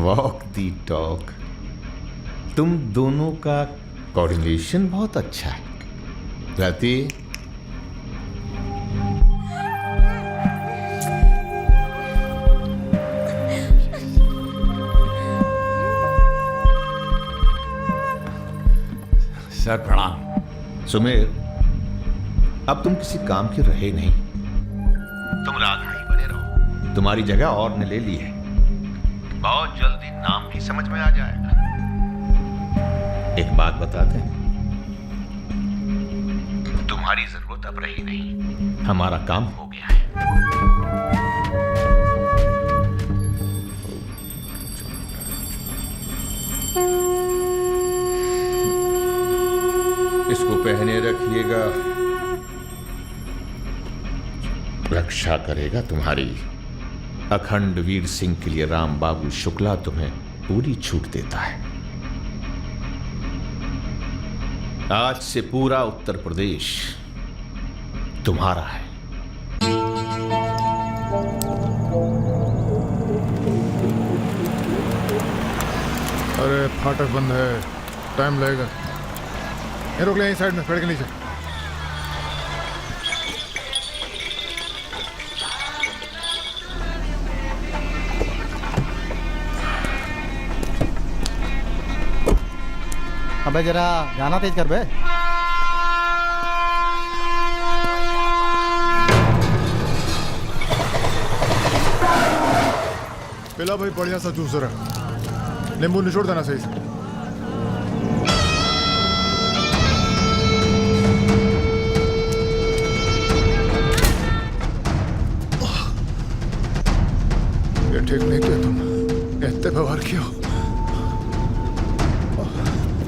वॉक दी टॉक। तुम दोनों का कोऑर्डिनेशन बहुत अच्छा है। रति, सर प्रणाम। सुमेर, अब तुम किसी काम के रहे नहीं, तुम राधा ही बने रहो। तुम्हारी जगह और ने ले ली है। बहुत जल्दी नाम भी समझ में आ जाएगा। एक बात बता दें, तुम्हारी जरूरत अब रही नहीं, हमारा काम हो गया है। इसको पहने रखिएगा, रक्षा करेगा तुम्हारी। अखंड वीर सिंह के लिए राम बाबू शुक्ला तुम्हें पूरी छूट देता है। आज से पूरा उत्तर प्रदेश तुम्हारा है। अरे फाटक बंद है, टाइम लगेगा। ये रोक ले यहीं साइड में, पेड़ के नीचे। अबे जरा गाना तेज कर बे। पिला भाई, बढ़िया सा जूस रहा। नींबू निचोड़ देना सही से। ये ठीक नहीं किया तुम, इतने व्यवहार क्यों?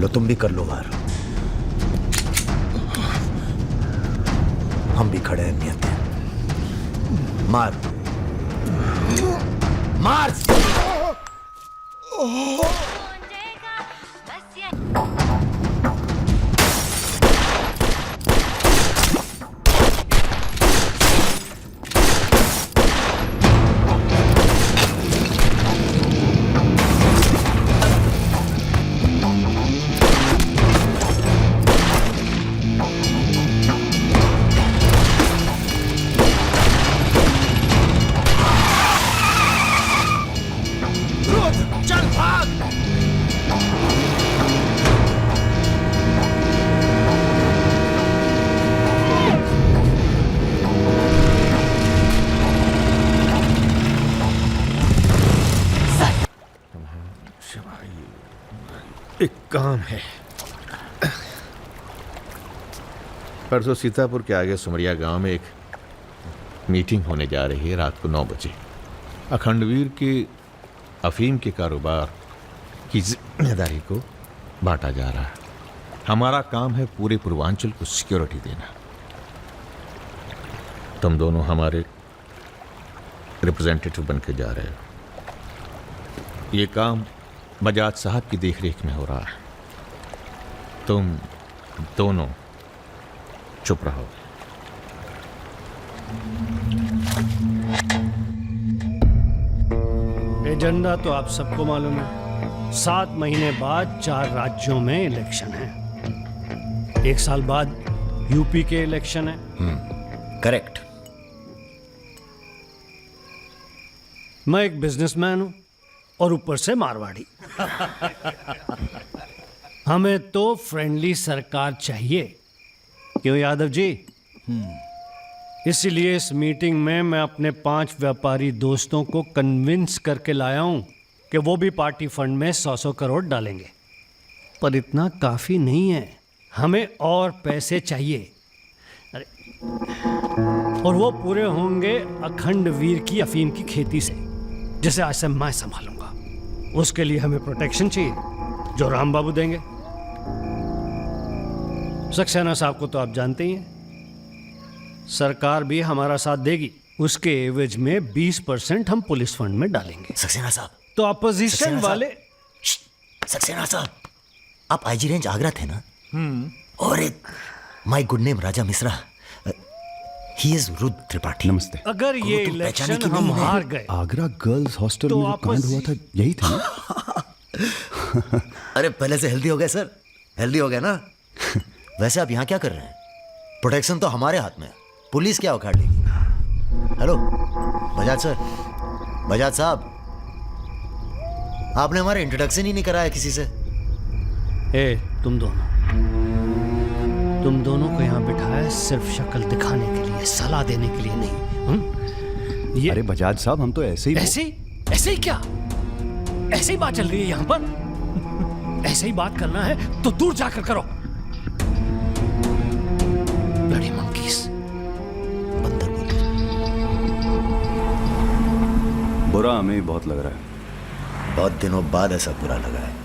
लो तुम भी कर लो वार। हम भी खड़े हैं नियत है। मार मार। एक काम है। परसों सीतापुर के आगे सुमरिया गांव में एक मीटिंग होने जा रही है रात को 9 बजे। अखंडवीर के अफीम के कारोबार की जिम्मेदारी को बांटा जा रहा है। हमारा काम है पूरे पूर्वांचल को सिक्योरिटी देना। तुम दोनों हमारे रिप्रेजेंटेटिव बन के जा रहे हो। ये काम बजाज साहब की देखरेख में हो रहा है। तुम दोनों चुप रहो। एजेंडा तो आप सबको मालूम है। 7 महीने बाद 4 राज्यों में इलेक्शन है। 1 साल बाद यूपी के इलेक्शन है। करेक्ट। मैं एक बिजनेसमैन हूं और ऊपर से मारवाड़ी। हमें तो फ्रेंडली सरकार चाहिए, क्यों यादव जी? इसीलिए इस मीटिंग में मैं अपने 5 व्यापारी दोस्तों को कन्विंस करके लाया हूं कि वो भी पार्टी फंड में 100-100 करोड़ डालेंगे। पर इतना काफी नहीं है, हमें और पैसे चाहिए। अरे और वो पूरे होंगे अखंड वीर की अफीम की खेती से, जिसे आज से मैं संभालूंगा। उसके लिए हमें प्रोटेक्शन चाहिए जो राम बाबू देंगे। सक्सेना साहब को तो आप जानते ही हैं, सरकार भी हमारा साथ देगी। उसके एवज में 20% हम पुलिस फंड में डालेंगे। सक्सेना साहब, तो अपोजिशन वाले। सक्सेना साहब, आप आईजी रेंज आगरा थे ना? और एक my good name Raja Mishra, he is Rudra Tripathi. नमस्ते। अगर ये इलेक्शन हम हार गए, आगरा गर्ल्स हॉस्टल में जो कांड हुआ था यही था ना? अरे पहले से हेल्दी हो गए सर, हेल्दी हो गए ना। वैसे आप यहाँ क्या कर रहे हैं? प्रोटेक्शन तो हमारे हाथ में है, पुलिस क्या उखाड़ लेगी? हेलो बजाज सर, बजाज साहब, आपने हमारा इंट्रोडक्शन ही नहीं कराया किसी से। तुम दोनों को यहाँ बिठाया सिर्फ शक्ल दिखाने के लिए, सलाह देने के लिए नहीं। अरे बजाज साहब, हम तो ऐसे ही क्या? ऐसे ही बात चल रही है यहाँ पर। ऐसे ही बात करना है तो दूर जाकर करो। Bloody monkeys. बंदर बोलते। बुरा हमें ही बहुत लग रहा है। बहुत दिनों बाद ऐसा बुरा लगा है।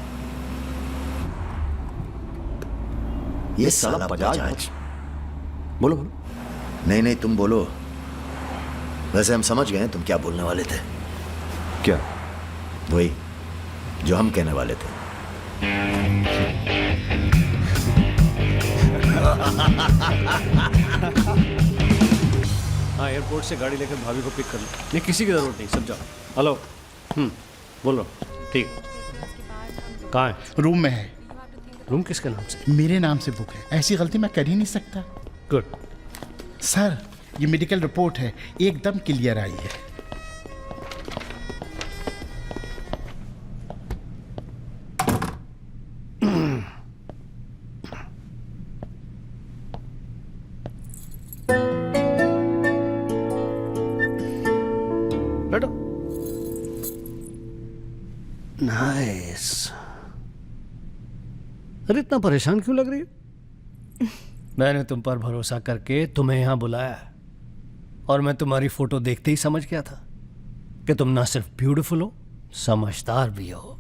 ये साला बजाज। बोलो। नहीं तुम बोलो। वैसे हम समझ गए तुम क्या बोलने वाले थे। क्या? वही जो हम कहने वाले थे। हाँ, एयरपोर्ट से गाड़ी लेकर भाभी को पिक कर लो। नहीं, किसी की जरूरत नहीं, सब जाओ। हेलो, बोलो। ठीक, कहाँ है? रूम में है। रूम किसके नाम से? मेरे नाम से बुक है, ऐसी गलती मैं कर ही नहीं सकता। गुड सर, ये मेडिकल रिपोर्ट है, एकदम क्लियर आई है। बैठो। नाइस। अरे इतना परेशान क्यों लग रही है? मैंने तुम पर भरोसा करके तुम्हें यहां बुलाया और मैं तुम्हारी फोटो देखते ही समझ गया था कि तुम ना सिर्फ ब्यूटीफुल हो, समझदार भी हो,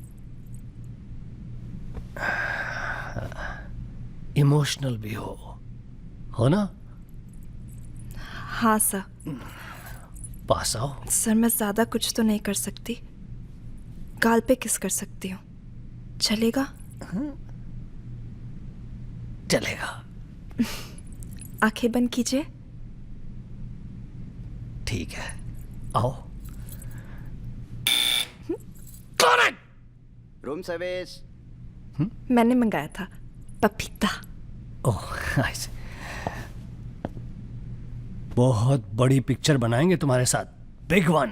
इमोशनल भी हो ना? हाँ सर। पास आओ। सर, मैं ज्यादा कुछ तो नहीं कर सकती, गाल पे किस कर सकती हूँ, चलेगा? चलेगा। आंखें बंद कीजिए। ठीक है, आओ। कौन है? Room service. मैंने मंगाया था, पपीता। ओह, ऐसे। बहुत बड़ी पिक्चर बनाएंगे तुम्हारे साथ, बिग वन।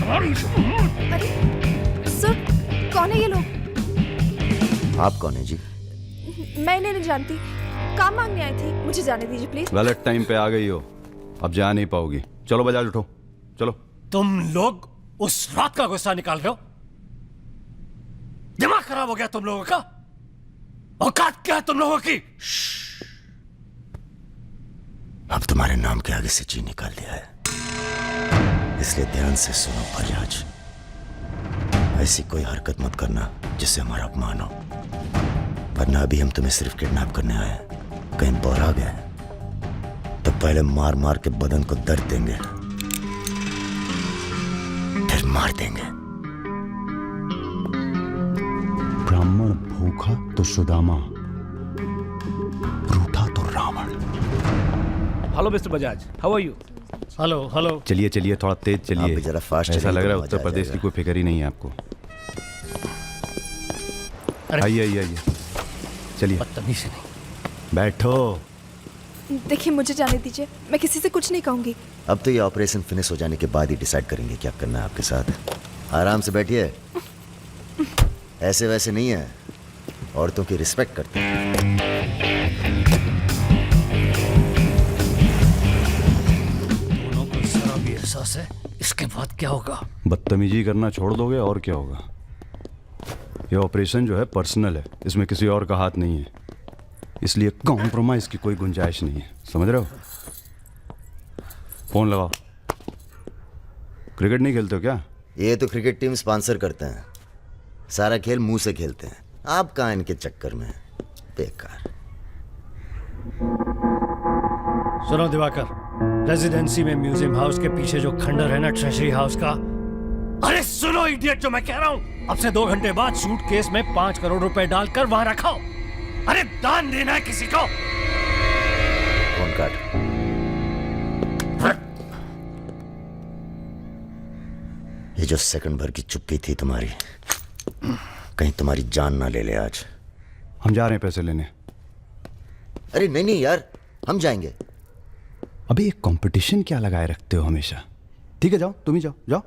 अरे सर, कौन है ये लोग? आप कौन है जी? मैं इन्हें नहीं जानती, काम मांगने आई थी, मुझे जाने दीजिए प्लीज। गलत टाइम पे आ गई हो, अब जा नहीं पाओगी। चलो बजाज, उठो चलो। तुम लोग उस रात का गुस्सा निकाल रहे हो? दिमाग खराब हो गया तुम लोगों का? औकात क्या है तुम लोगों की? अब तुम्हारे नाम के आगे से जी निकाल दिया है, इसलिए ध्यान से सुनो बजाज। ऐसी कोई हरकत मत करना जिससे हमारा अपमान हो, वरना अभी हम तुम्हें सिर्फ किडनैप करने आए हैं। कहीं बौरा गए तो पहले मार मार के बदन को दर्द देंगे, फिर मार देंगे। ब्राह्मण भूखा तो सुदामा, रूठा तो Ravan. Hello mister Bajaj, how are you? Hello. चलिए चलिए, थोड़ा तेज आप चलिए। भी जरा फास्ट ऐसा चलिए लग रहा तो है उत्तर मजा आ प्रदेश की जाएगा। कोई फिक्र ही नहीं है आपको। आइए। चलिए। बदतमीज नहीं। बैठो। देखिए, मुझे जाने दीजिए, मैं किसी से कुछ नहीं कहूंगी। अब तो ये ऑपरेशन फिनिश हो जाने के बाद ही डिसाइड करेंगे क्या करना है आपके साथ। आराम से बैठिए, ऐसे वैसे नहीं है, औरतों की रिस्पेक्ट करते हैं। दोनों को जरा भी एहसास है इसके बाद क्या होगा? बदतमीजी करना छोड़ दोगे और क्या होगा? ये ऑपरेशन जो है पर्सनल है, इसमें किसी और का हाथ नहीं है, इसलिए कॉम्प्रोमाइज की कोई गुंजाइश नहीं है, समझ रहे हो? फोन लगाओ। क्रिकेट नहीं खेलते हो क्या? ये तो क्रिकेट टीम स्पॉन्सर करते हैं, सारा खेल मुंह से खेलते हैं। आप कहाँ इनके चक्कर में, बेकार। सुनो दिवाकर, रेजिडेंसी में म्यूजियम हाउस के पीछे जो खंडर है ना ट्रेजरी हाउस का, अरे सुनो इडियट, जो मैं कह रहा हूं, अब से 2 घंटे बाद सूटकेस में 5 करोड़ रुपए डालकर वहां रखाओ। अरे दान देना है किसी को। फोन काट। ये जो सेकंड भर की चुप्पी थी तुम्हारी, कहीं तुम्हारी जान ना ले ले आज। हम जा रहे हैं पैसे लेने। अरे नहीं नहीं यार, हम जाएंगे। अबे एक कंपटीशन क्या लगाए रखते हो हमेशा? ठीक है जाओ, तुम ही जाओ, जाओ।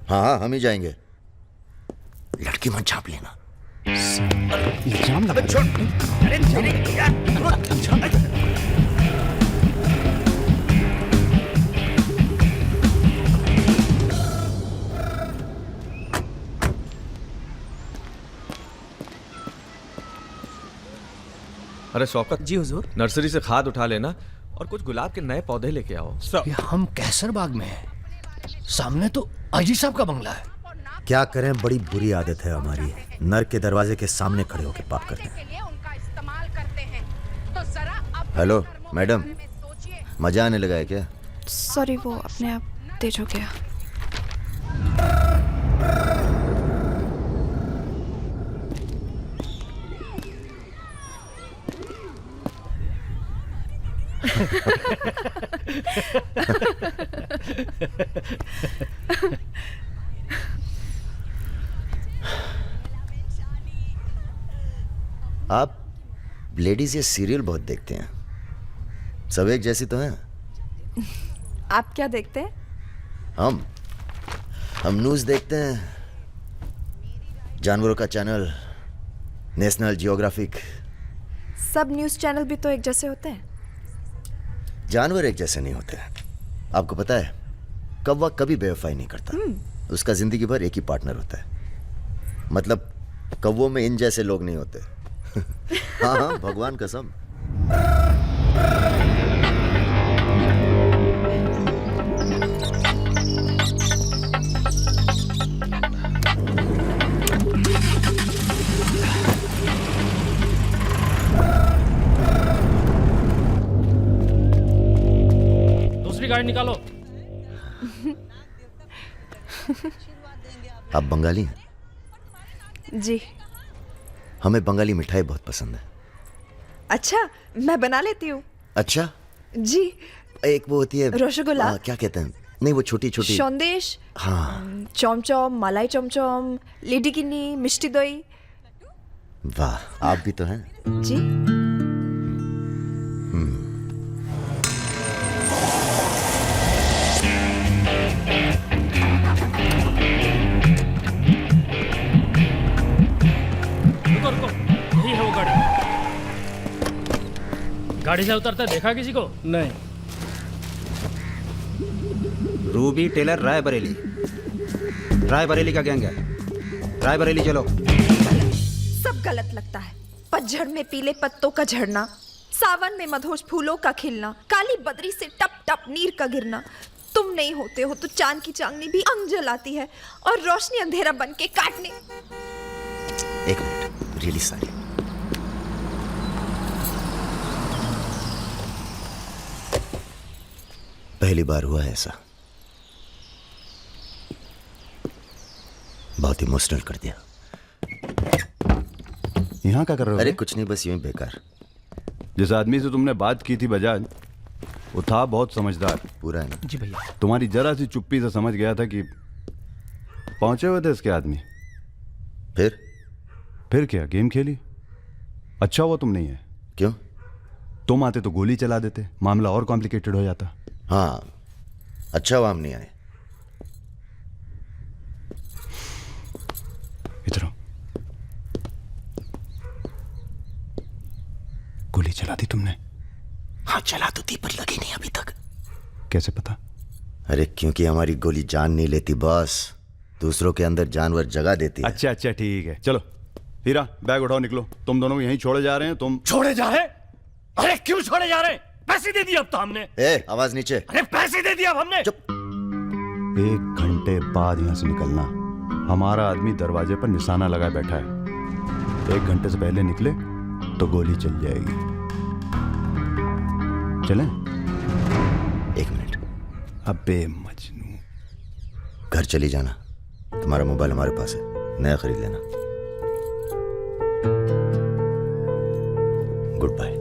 हाँ हाँ, हम ही जाएंगे। लड़की मत झाप लेना। इल्जाम लगा। छोड़। अरे अरे शौकत जी हुजूर। नर्सरी से खाद उठा लेना और कुछ गुलाब के नए पौधे लेके आओ। ये हम कैसर बाग में हैं, सामने तो आईजी साहब का बंगला है। क्या करें, बड़ी बुरी आदत है हमारी, नर के दरवाजे के सामने खड़े होकर पाप करते हैं। हेलो मैडम, मजा आने लगा है क्या? सॉरी, वो अपने आप तेज हो गया। आप लेडीज ये सीरियल बहुत देखते हैं, सब एक जैसी तो हैं। आप क्या देखते हैं? हम न्यूज़ देखते हैं, जानवरों का चैनल, नेशनल जियोग्राफिक। सब न्यूज़ चैनल भी तो एक जैसे होते हैं। जानवर एक जैसे नहीं होते। आपको पता है, कौवा कभी बेवफाई नहीं करता, उसका जिंदगी भर एक ही पार्टनर होता है। मतलब कौवों में इन जैसे लोग नहीं होते। हाँ हाँ, भगवान कसम। दूसरी गाड़ी निकालो। आप बंगाली हैं? जी। हमें बंगाली मिठाई बहुत पसंद है। अच्छा, मैं बना लेती हूँ। अच्छा जी। एक वो होती है रसगुल्ला। क्या कहते हैं, नहीं वो छोटी छोटी। सौंदेश। हाँ। चौमचौम, मलाई चौमचौम, लेडी किन्नी, मिष्टी दही। वाह, आप भी तो हैं। जी। रुको, यही है वो गाड़ी। गाड़ी से उतरता देखा किसी को? नहीं। रूबी टेलर रायबरेली, रायबरेली का गैंग है। रायबरेली चलो। सब गलत लगता है। पतझड़ में पीले पत्तों का झड़ना, सावन में मधोश फूलों का खिलना, काली बदरी से टप टप नीर का गिरना। तुम नहीं होते हो तो चांद की चांदनी भी अंग जलाती है और रोशनी अंधेरा बन के काटने। एक मिनट, रियली सॉरी। पहली बार हुआ है ऐसा, बहुत इमोशनल कर दिया। यहाँ क्या कर रहे हो? अरे कुछ नहीं, बस यूं ही बेकार। जिस आदमी से तुमने बात की थी बजाज, वो था बहुत समझदार। पूरा है ना? जी भैया। तुम्हारी जरा सी चुप्पी से समझ गया था कि पहुंचे हुए थे इसके आदमी। फिर क्या, गेम खेली। अच्छा हुआ तुम नहीं है। क्यों? तुम आते तो गोली चला देते, मामला और कॉम्प्लिकेटेड हो जाता। हाँ, अच्छा हुआ हम नहीं आए। इधर आओ। गोली चला दी तुमने? हाँ चला तो थी, पर लगी नहीं अभी तक। कैसे पता? अरे क्योंकि हमारी गोली जान नहीं लेती बॉस, दूसरों के अंदर जानवर जगा देती है। अच्छा अच्छा ठीक है, चलो हीरा बैग उठाओ, निकलो। तुम दोनों को यहीं छोड़े जा रहे हैं। तुम छोड़े जा रहे? अरे क्यों छोड़े जा रहे? पैसे दे दिए अब तो हमने। ए, आवाज नीचे। अरे पैसे दे दिए अब हमने। चुप। 1 घंटे बाद यहां से निकलना। हमारा आदमी दरवाजे पर निशाना लगाए बैठा है। 1 घंटे से पहले निकले तो गोली चल जाएगी। चलें? 1 मिनट। अबे मजनू, घर चली जाना। तुम्हारा मोबाइल हमारे पास है, नया खरीद लेना। Goodbye.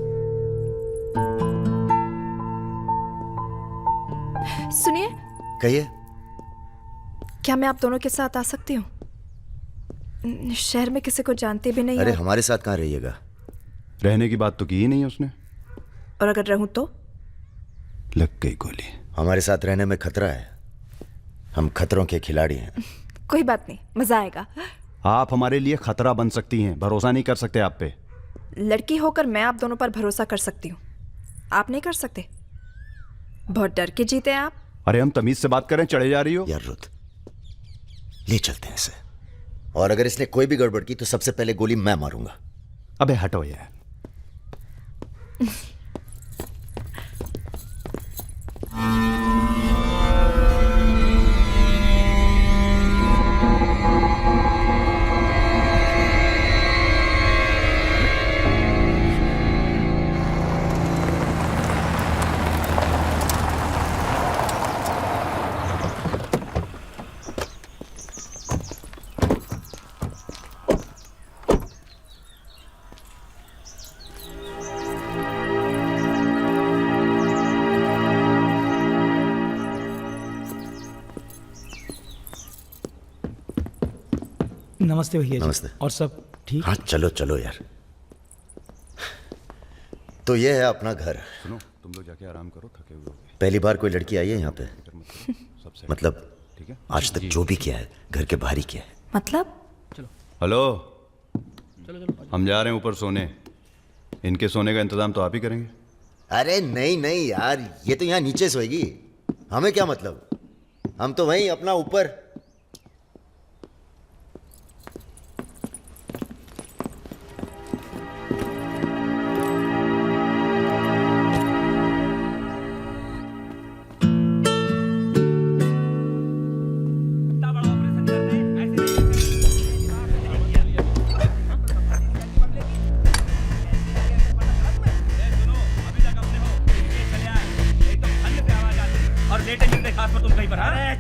सुनिए। कहिए। क्या मैं आप दोनों के साथ आ सकती हूँ? शहर में किसी को जानते भी नहीं। अरे हमारे साथ कहाँ रहिएगा? रहने की बात तो की ही नहीं उसने। और अगर रहूं तो? लग गई गोली। हमारे साथ रहने में खतरा है, हम खतरों के खिलाड़ी हैं। कोई बात नहीं, मजा आएगा। आप हमारे लिए खतरा बन सकती हैं, भरोसा नहीं कर सकते आप पे। लड़की होकर मैं आप दोनों पर भरोसा कर सकती हूँ, आप नहीं कर सकते। बहुत डर के जीते हैं आप। अरे हम तमीज से बात करें, चढ़े जा रही हो यार। रुत, ले चलते हैं इसे, और अगर इसने कोई भी गड़बड़ की तो सबसे पहले गोली मैं मारूंगा। अबे हटो यार। नमस्ते भैया जी। नमस्ते। और सब ठीक? हाँ चलो चलो यार। तो ये है अपना घर। सुनो, तुम लोग जाके आराम करो, थके हुए होगे। पहली बार कोई लड़की आई है यहाँ पे? मतलब आज तक जो भी किया है घर के बाहर ही किया है। मतलब? हेलो, हम जा रहे हैं ऊपर सोने। इनके सोने का इंतजाम तो आप ही करेंगे। अरे नहीं नहीं यार, ये तो यहाँ नीचे सोएगी, हमें क्या मतलब, हम तो वहीं अपना ऊपर।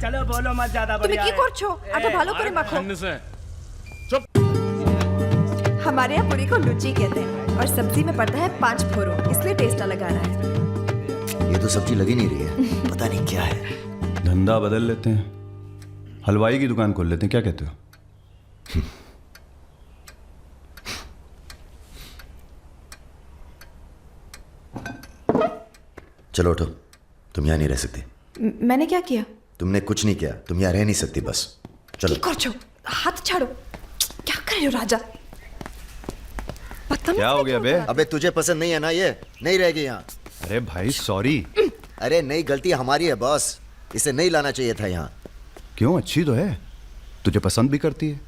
चलो बोलो मत ज्यादा তুমি কি করছো? আটা ভালো করে মাখো। हमारे यहाँ पूरी को लुच्ची कहते हैं और सब्जी में पड़ता है 5 फोरो, इसलिए टेस्ट अलग आ रहा है। ये तो सब्जी लगी नहीं रही है, पता नहीं क्या है। धंधा बदल लेते हैं, हलवाई की दुकान खोल लेते हैं, क्या कहते हो? चलो उठो, तुम यहाँ नहीं रह सकती। मैंने क्या किया? तुमने कुछ नहीं किया, तुम यहाँ रह नहीं सकती, बस चलो। करछो, हाथ छाड़ो। क्या कर रहे हो राजा? क्या हो गया बे? अबे तुझे पसंद नहीं है ना, ये नहीं रहेगी यहाँ। अरे भाई सॉरी। अरे नहीं, गलती हमारी है बॉस, इसे नहीं लाना चाहिए था यहाँ। क्यों, अच्छी तो है, तुझे पसंद भी करती है।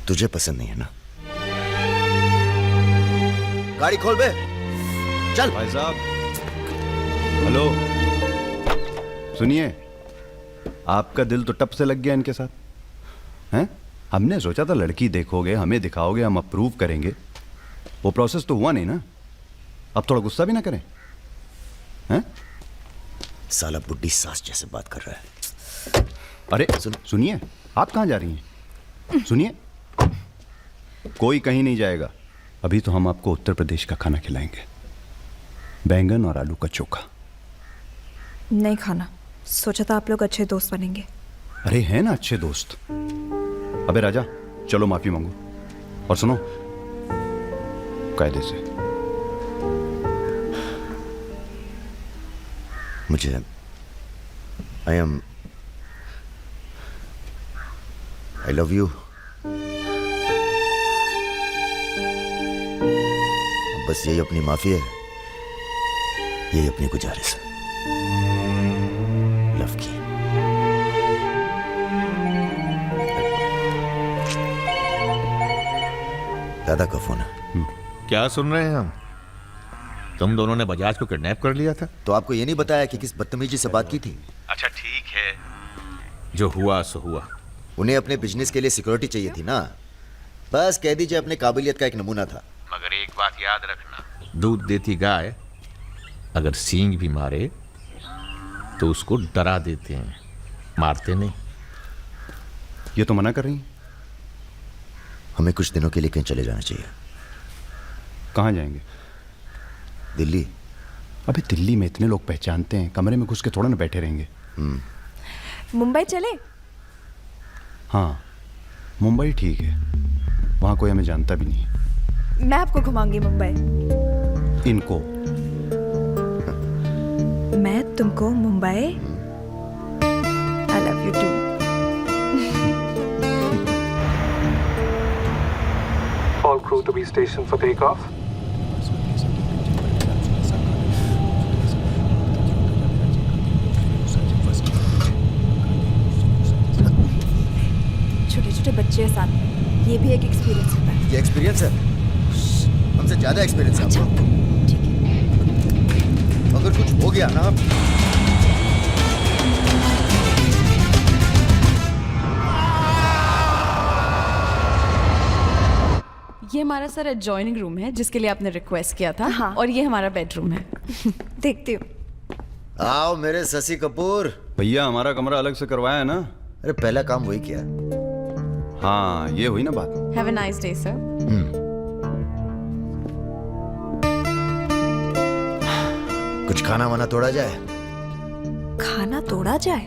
तुझे पसंद नहीं है ना? गाड़ी खोल बे, चल। भाई साहब हेलो, सुनिए, आपका दिल तो टप से लग गया इनके साथ हैं? हमने सोचा था लड़की देखोगे, हमें दिखाओगे, हम अप्रूव करेंगे। वो प्रोसेस तो हुआ नहीं ना। अब थोड़ा गुस्सा भी ना करें हैं? साला बुड्ढी सास जैसे बात कर रहा है। अरे सुनिए, आप कहाँ जा रही हैं? सुनिए, कोई कहीं नहीं जाएगा। अभी तो हम आपको उत्तर प्रदेश का खाना खिलाएंगे, बैंगन और आलू का चोखा। नहीं खाना, सोचा था आप लोग अच्छे दोस्त बनेंगे। अरे हैं ना अच्छे दोस्त। अबे राजा, चलो माफी मांगो, और सुनो, कायदे से। मुझे आई लव यू। बस यही अपनी माफी है, यही अपनी गुजारिश है। लव की। दादा का फोन है। क्या सुन रहे हैं हम? तुम दोनों ने बजाज को किडनैप कर लिया था? तो आपको ये नहीं बताया कि किस बदतमीजी से बात की थी? अच्छा ठीक है, जो हुआ सो हुआ। उन्हें अपने बिजनेस के लिए सिक्योरिटी चाहिए थी ना, बस कह दीजिए अपने काबिलियत का एक नमूना था। मगर एक बात याद रखना, दूध देती गाय अगर सींग भी मारे तो उसको डरा देते हैं, मारते नहीं। ये तो मना कर रही हैं। हमें कुछ दिनों के लिए कहीं चले जाना चाहिए। कहाँ जाएंगे? दिल्ली। अबे दिल्ली में इतने लोग पहचानते हैं, कमरे में घुस के थोड़ा ना बैठे रहेंगे। मुंबई चले? हाँ, मुंबई ठीक है, वहाँ कोई हमें जानता भी नहीं। मैं आपको घुमाऊंगी मुंबई। इनको? मैं तुमको Mumbai. I love you too. All crew to be stationed for takeoff. छोटे छोटे बच्चे साथ में, ये भी एक एक्सपीरियंस होता है। ये एक्सपीरियंस है? हमसे ज्यादा एक्सपीरियंस है आपको। अगर कुछ हो गया ना, ये हमारा सर एडजॉइनिंग रूम है जिसके लिए आपने रिक्वेस्ट किया था। हाँ। और ये हमारा बेडरूम है। देखती हूँ। आओ मेरे शशि कपूर। भैया हमारा कमरा अलग से करवाया है ना? अरे पहला काम वही किया। हाँ, ये हुई ना बात। Have a nice day sir. कुछ खाना वाना तोड़ा जाए? खाना तोड़ा जाए?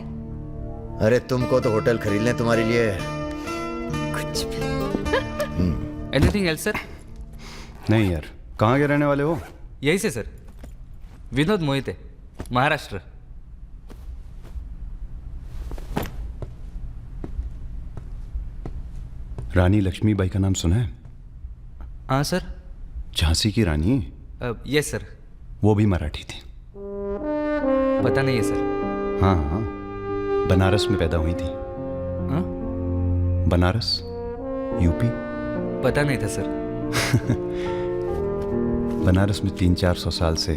अरे तुमको तो होटल खरीद लें तुम्हारे लिए। कुछ भी। Anything else sir? नहीं यार, कहाँ के रहने वाले हो? यही से सर, विनोद मोहिते, महाराष्ट्र। रानी लक्ष्मीबाई का नाम सुना है? हाँ सर। झांसी की रानी? Yes sir. वो भी मराठी थी। पता नहीं है सर। हाँ हाँ, बनारस में पैदा हुई थी। हाँ? बनारस, यूपी। पता नहीं था सर। बनारस में 300-400 साल से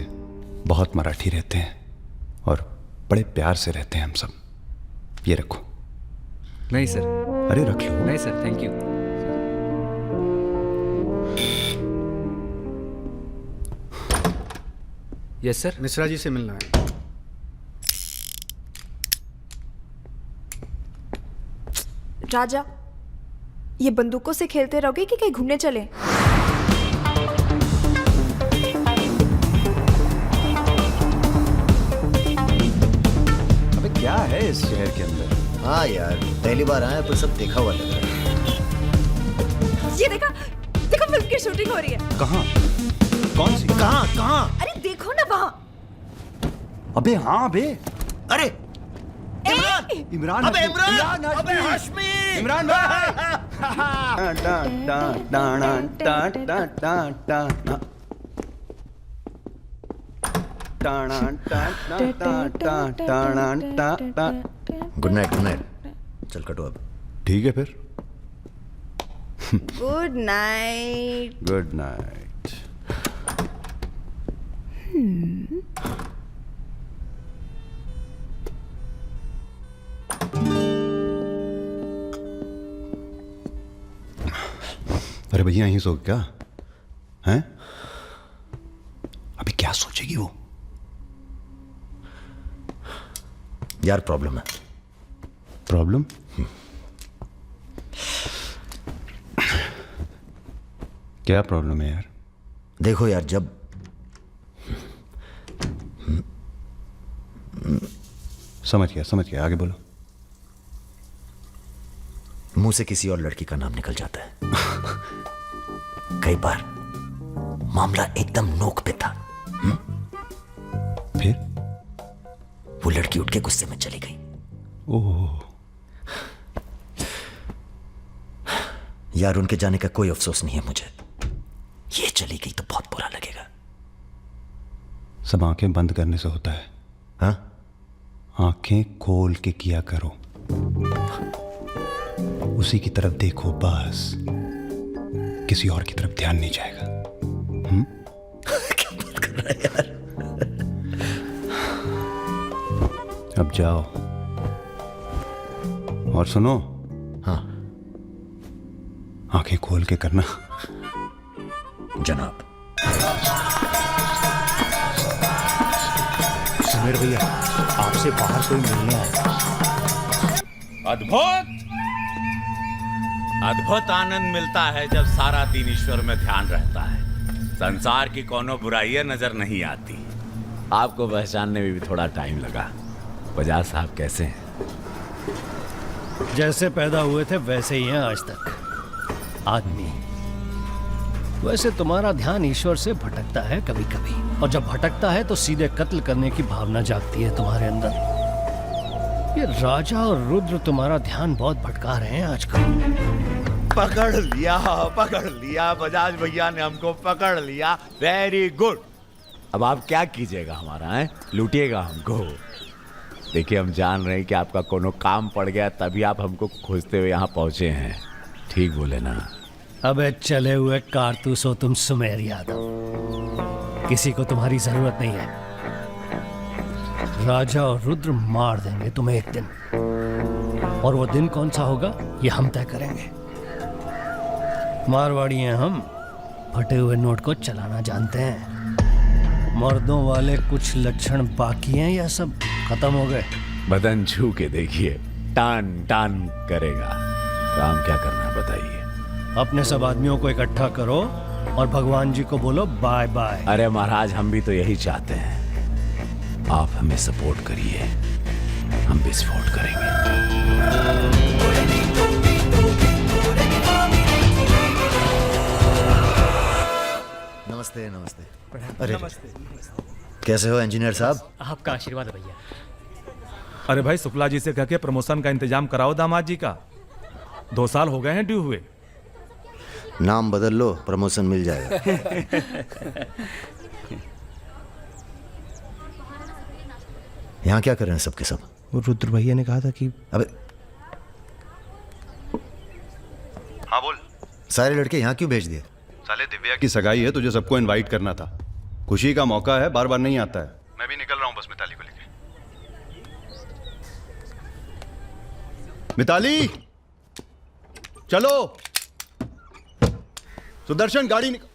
बहुत मराठी रहते हैं और बड़े प्यार से रहते हैं हम सब। ये रखो। नहीं सर। अरे रख लो। नहीं sir, thank you. Yes sir. Mishra ji से मिलना है। राजा, ये बंदूकों से खेलते रहोगे कि कहीं घूमने चले? अबे क्या है इस शहर के अंदर? हाँ यार, पहली बार आए पर सब देखा हुआ लग रहा है। ये देखा, देखो फिल्म की शूटिंग हो रही है। कहाँ? कौन सी? कहाँ? अरे देखो ना वहाँ। अबे हाँ बे। अरे इमरान। अबे इमरान, अबे हाशमी, इमरान भाई। Good night, good night. चल कटो अब। ठीक है फिर। Good night. Good night. अरे भैया यहीं सो क्या हैं? अभी क्या सोचेगी वो? यार प्रॉब्लम है। प्रॉब्लम? क्या प्रॉब्लम है यार? देखो यार, जब समझ गया, आगे बोलो। मुंह से किसी और लड़की का नाम निकल जाता है। कई बार मामला एकदम नोक पे था। फिर वो लड़की उठ के गुस्से में चली गई। ओह यार, उनके जाने का कोई अफसोस नहीं है मुझे। ये चली गई तो बहुत बुरा लगेगा। सब आंखें बंद करने से होता है, हाँ? आंखें खोल के किया करो, उसी की तरफ देखो बस, किसी और की तरफ ध्यान नहीं जाएगा। क्या बात कर रहा है यार? अब जाओ और सुनो। हाँ, आंखें खोल के करना। जनाब। सुमेर भैया, आपसे बाहर कोई मिलने आया। अद्भुत अद्भुत आनंद मिलता है जब सारा दिन ईश्वर में ध्यान रहता है। संसार की कोनो बुराइयां नजर नहीं आती। आपको पहचानने में भी थोड़ा टाइम लगा। बजाज साहब कैसे हैं? जैसे पैदा हुए थे वैसे ही हैं आज तक। आदमी। वैसे तुम्हारा ध्यान ईश्वर से भटकता है कभी कभी, और जब भटकता है तो सीधे कत्ल करने की भावना जागती है तुम्हारे अंदर। ये राजा और रुद्र तुम्हारा ध्यान बहुत भटका रहे हैं आजकल। पकड़ लिया बजाज भैया ने हमको पकड़ लिया। Very good. अब आप क्या कीजिएगा हमारा है? लूटिएगा हमको। देखिए, हम जान रहे हैं कि आपका कोनो काम पड़ गया, तभी आप हमको खोजते हुए यहाँ पहुंचे हैं। ठीक बोले ना? अबे चले हुए कारतूस हो तुम सुमेर यादव। किसी को तुम्हारी जरूरत नहीं है। राजा और रुद्र मार देंगे तुम्हें एक दिन, और वो दिन कौन सा होगा ये हम तय करेंगे। मारवाड़ी हैं हम, फटे हुए नोट को चलाना जानते हैं। मर्दों वाले कुछ लक्षण बाकी हैं या सब खत्म हो गए? बदन छू के देखिए, टान टान करेगा। काम क्या करना है बताइए? अपने सब आदमियों को इकट्ठा करो और भगवान जी को बोलो बाय बाय। अरे महाराज, हम भी तो यही चाहते हैं। आप हमें सपोर्ट करिए, हम विस्फोट करेंगे। नमस्ते नमस्ते। अरे कैसे हो इंजीनियर साहब? आपका आशीर्वाद है भैया। अरे भाई, शुक्ला जी से कह के प्रमोशन का इंतजाम कराओ दामाद जी का। 2 साल हो गए हैं ड्यू हुए। नाम बदल लो, प्रमोशन मिल जाएगा। यहाँ क्या कर रहे हैं सबके सब? वो रुद्र भैया ने कहा था कि अबे हाँ बोल। सारे लड़के यहाँ क्यों भेज दिए? साले दिव्या की सगाई है, तुझे सबको इनवाइट करना था। खुशी का मौका है, बार बार नहीं आता है। मैं भी निकल रहा हूँ बस मिताली को लेके। मिताली चलो। सुदर्शन गाड़ी निकल।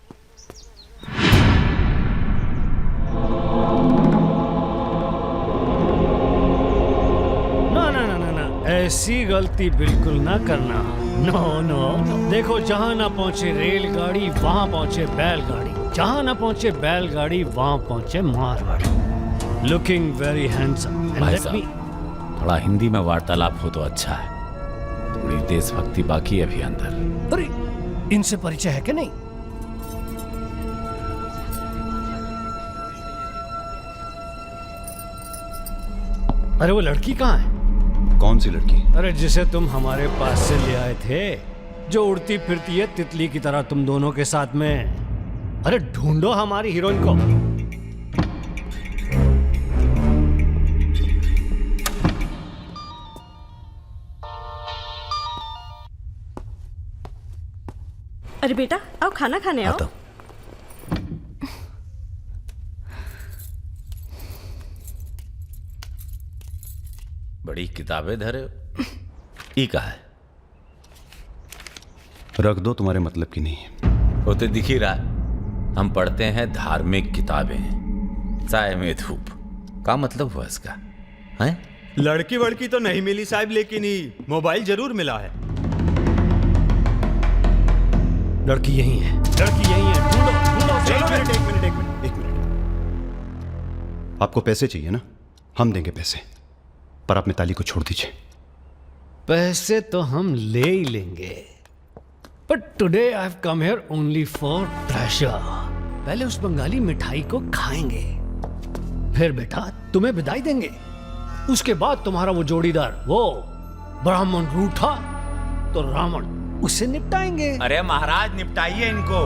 ना ना ना ना ना, ऐसी गलती बिल्कुल ना करना। नो नो, देखो जहां ना पहुंचे रेलगाड़ी वहां पहुंचे बैलगाड़ी, जहां ना पहुंचे बैलगाड़ी वहां पहुंचे मारवाड़ी। Looking very handsome. भाई साहब, थोड़ा हिंदी में वार्तालाप हो तो अच्छा है। थोड़ी देशभक्ति बाकी है अभी अंदर। अरे इनसे परिचय है कि नहीं? अरे वो लड़की कहाँ है? कौन सी लड़की? अरे जिसे तुम हमारे पास से ले आए थे, जो उड़ती फिरती है तितली की तरह तुम दोनों के साथ में। अरे ढूंढो हमारी हीरोइन को। अरे बेटा आओ, खाना खाने आओ। बड़ी किताबें धरे ई का है? रख दो, तुम्हारे मतलब की नहीं है। वो तो दिख ही रहा है। हम पढ़ते हैं धार्मिक किताबें, साय में धूप। क्या मतलब हुआ इसका? हैं? लड़की वड़की तो नहीं मिली साहब, लेकिन ही मोबाइल जरूर मिला है। लड़की यही है, लड़की यही है। ढूंढो ढूंढो। एक मिनट। आपको पैसे चाहिए ना? हम देंगे पैसे, पर आप मिताली को छोड़ दीजिए। पैसे तो हम ले ही लेंगे, but today I have come here only for pleasure. पहले उस बंगाली मिठाई को खाएंगे, फिर बेटा तुम्हें विदाई देंगे। उसके बाद तुम्हारा वो जोड़ीदार, वो ब्राह्मण रूठा तो रावण, उसे निपटाएंगे। अरे महाराज, निपटाइए इनको।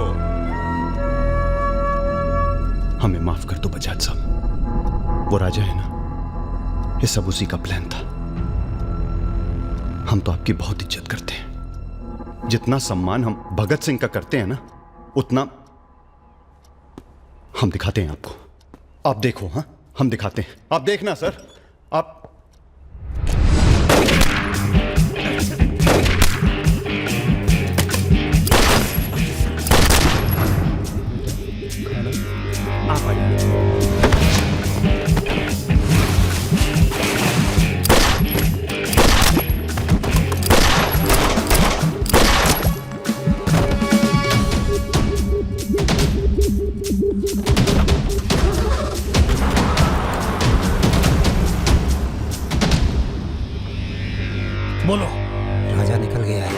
हमें माफ कर दो बजाज साहब, वो राजा है ना, ये सब उसी का प्लान था। हम तो आपकी बहुत इज्जत करते हैं। जितना सम्मान हम भगत सिंह का करते हैं ना, उतना हम दिखाते हैं आपको। आप देखो, हाँ हम दिखाते हैं, आप देखना सर। आप बोलो। राजा निकल गया है।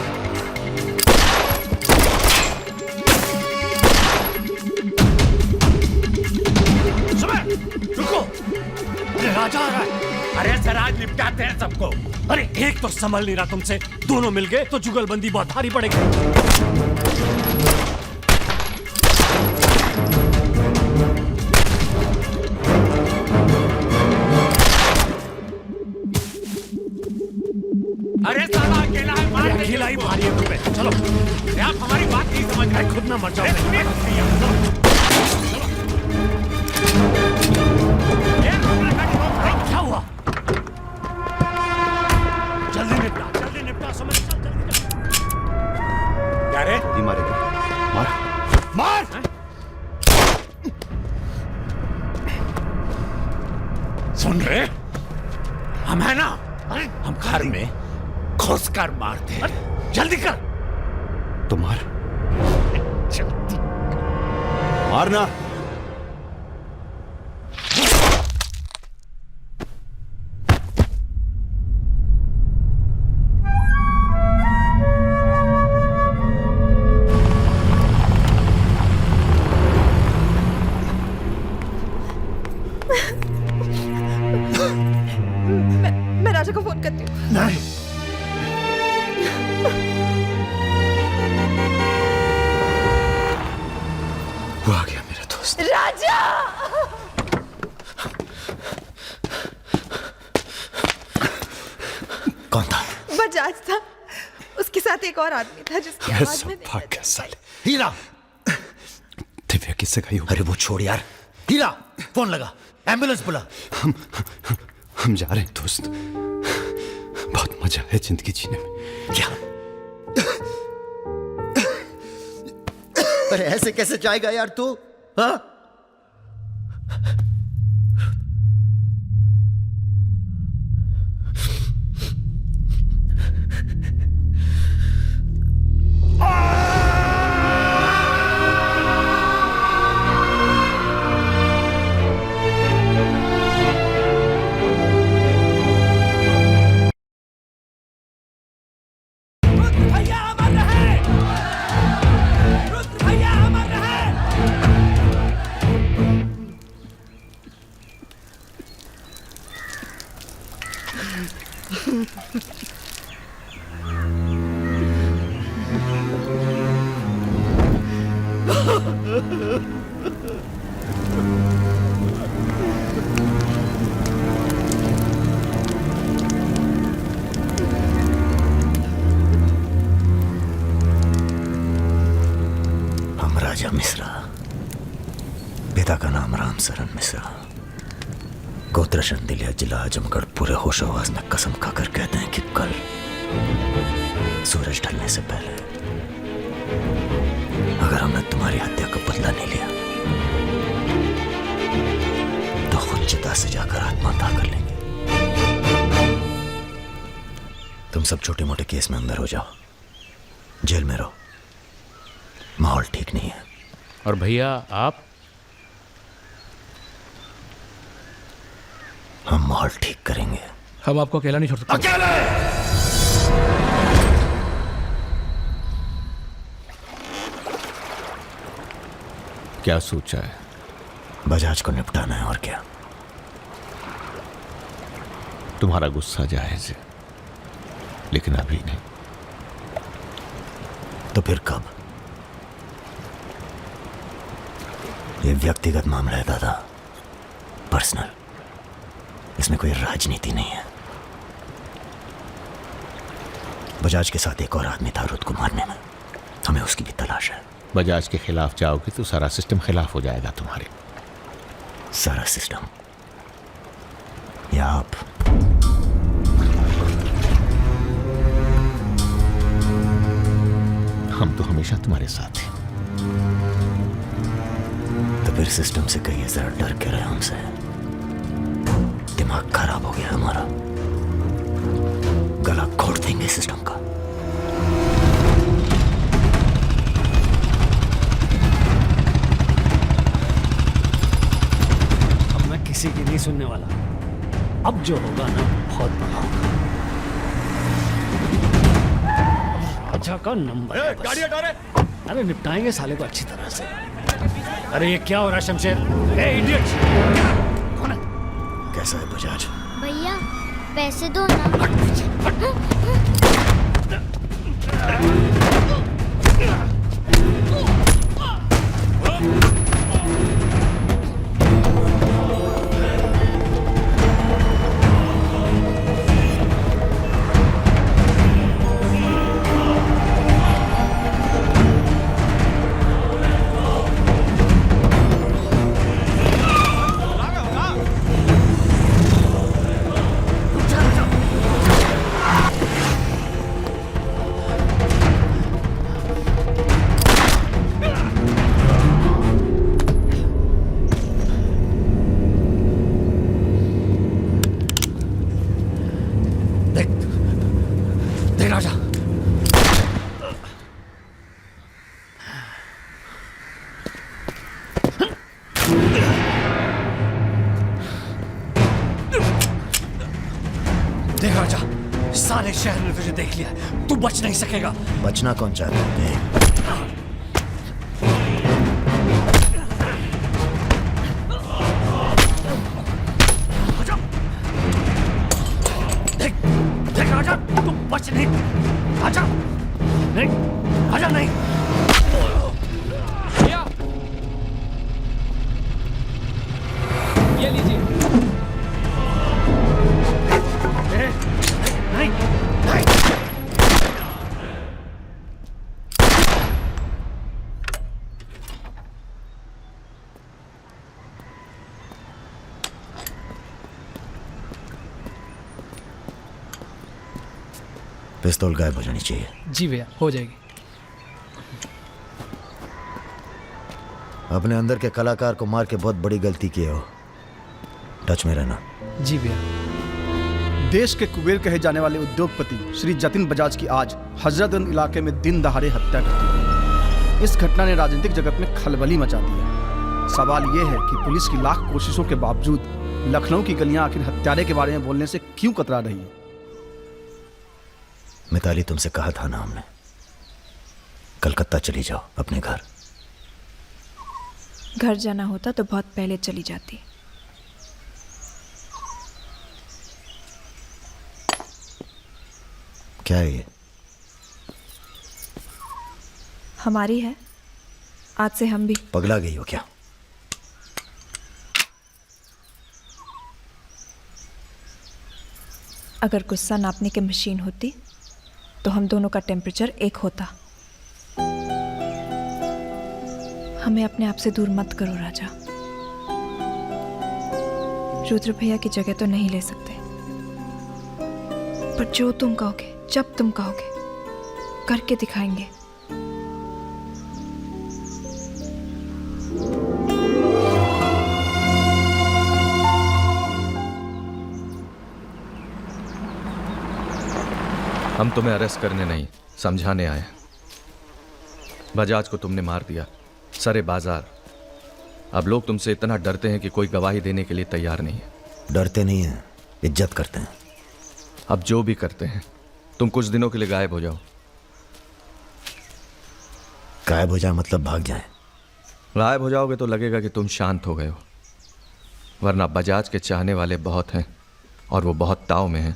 सुबह रुको, अरे राजा आ रहा है। अरे सर आज निपटाते हैं सबको। अरे एक तो संभल नहीं रहा तुमसे, दोनों मिल गए तो जुगलबंदी बहुत भारी पड़ेगी। अरे साला अकेला है, मार दे। अकेला ही भारी है तुम पे। चलो, आप हमारी बात नहीं समझ रहे। खुद ना मर जाओ। क्या हुआ? जल्दी निपटा, समझ चल जल्दी। क्या रे? ये मारेगा, मार। सुन रहे? हम है ना, हम घर में घुस कर मारते हैं। जल्दी कर। तो मार, मारना। मैं राजा को फोन करती हूँ। नहीं, वो आ गया मेरा दोस्त। राजा! कौन था? बजाज था, उसके साथ एक और आदमी था जिसकी आवाज में भाग गया साले। हीरा! दिव्या किससे गई हो? अरे वो छोड़ यार। हीरा, फोन लगा, एम्बुलेंस बुला। हम जा रहे हैं दोस्त, बहुत मजा है जिंदगी जीने में। क्या? अरे ऐसे कैसे जाएगा यार तू? हाँ? हम राजा मिश्रा, पिता का नाम राम सरन मिश्रा, गोत्र शंदिलिया, जिला आजमगढ़, पूरे होश आवाज में कसम खाकर कहते हैं कि कल सूरज ढलने से पहले अगर हमने तुम्हारी हत्या का बदला नहीं लिया तो खुद चिता से जाकर आत्महत्या कर लेंगे। तुम सब छोटे मोटे केस में अंदर हो जाओ, जेल में रहो, माहौल ठीक नहीं है। और भैया आप? हम माहौल ठीक करेंगे। हम आपको अकेला नहीं छोड़ सकते। अकेले! क्या सोचा है? बजाज को निपटाना है और क्या। तुम्हारा गुस्सा जायज है, लेकिन अभी नहीं। तो फिर कब? ये व्यक्तिगत मामला है दादा, पर्सनल। इसमें कोई राजनीति नहीं है। बजाज के साथ एक और आदमी था रुद को मारने में, हमें उसकी भी तलाश है। बजाज के खिलाफ जाओगे तो सारा सिस्टम खिलाफ हो जाएगा तुम्हारे। सारा सिस्टम या आप? हम तो हमेशा तुम्हारे साथ हैं। तो फिर सिस्टम से कहिए जरा डर के रहे हमसे। दिमाग खराब हो गया हमारा, गला घोट देंगे सिस्टम का। अब मैं किसी की नहीं सुनने वाला। अब जो होगा ना बहुत बड़ा होगा। राजा का नंबर है बस। गाड़ी हटा रहे। अरे निपटाएंगे साले को अच्छी तरह से। अरे ये क्या हो रहा है शमशेर? ए इडियट! कौन है? कैसा है बजाज? भैया पैसे दो ना। देख राजा, सारे शहर ने तुझे देख लिया है, तू बच नहीं सकेगा। बचना कौन चाहता है? देख देख राजा, तू बच नहीं। आजा नहीं, आजा नहीं। ये लीजिए। नहीं नहीं। पिस्तौल गायब हो जानी चाहिए। जी भैया, हो जाएगी। अपने अंदर के कलाकार को मार के बहुत बड़ी गलती की हो, टच में रहना। जी भैया। देश के कुबेर कहे जाने वाले उद्योगपति श्री जतिन बजाज की आज हजरतगंज इलाके में दिन दहाड़े हत्या कर दी। इस घटना ने राजनीतिक जगत में खलबली मचा दी है। सवाल यह है कि पुलिस की लाख कोशिशों के बावजूद लखनऊ की गलियां आखिर हत्यारे के बारे में बोलने से क्यों कतरा रही है? मिताली, तुमसे कहा था ना हमने, कलकत्ता चली जाओ अपने घर। घर जाना होता तो बहुत पहले चली जाती। क्या है ये? हमारी है, आज से हम भी। पगला गई हो क्या? अगर गुस्सा नापने की मशीन होती तो हम दोनों का टेम्परेचर एक होता। हमें अपने आप से दूर मत करो राजा। रुद्र भैया की जगह तो नहीं ले सकते, पर जो तुम कहोगे, जब तुम कहोगे, करके दिखाएंगे। हम तुम्हें अरेस्ट करने नहीं, समझाने आए। बजाज को तुमने मार दिया, सरे बाजार। अब लोग तुमसे इतना डरते हैं कि कोई गवाही देने के लिए तैयार नहीं है। डरते नहीं हैं, इज्जत करते हैं। अब जो भी करते हैं, तुम कुछ दिनों के लिए गायब हो जाओ। गायब हो जाए मतलब भाग जाए? गायब हो जाओगे तो लगेगा कि तुम शांत हो गए हो, वरना बजाज के चाहने वाले बहुत हैं और वो बहुत ताव में हैं।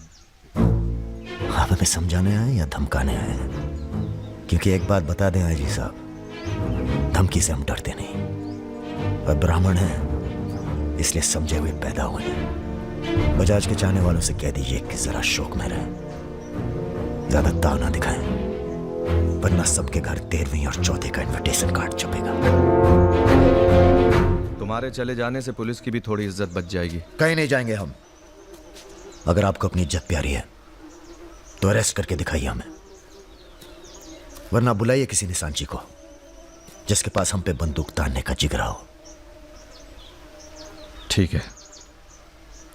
आप हमें समझाने आए या धमकाने आए हैं? क्योंकि एक बात बता दें आईजी साहब, धमकी से हम डरते नहीं। और ब्राह्मण हैं, इसलिए समझे हुए पैदा हुए हैं। बजाज के चाहने वालों से कह दीजिए कि जरा शौक में रहे, ज्यादा ताव ना दिखाएं, वरना सबके घर 13वीं और 14 का इनविटेशन कार्ड छपेगा। तुम्हारे चले जाने से पुलिस की भी थोड़ी इज्जत बच जाएगी। कहीं नहीं जाएंगे हम। अगर आपको अपनी इज्जत प्यारी है तो अरेस्ट करके दिखाइए हमें, वरना बुलाइए किसी निशानची को जिसके पास हम पे बंदूक तानने का जिगरा हो। ठीक है,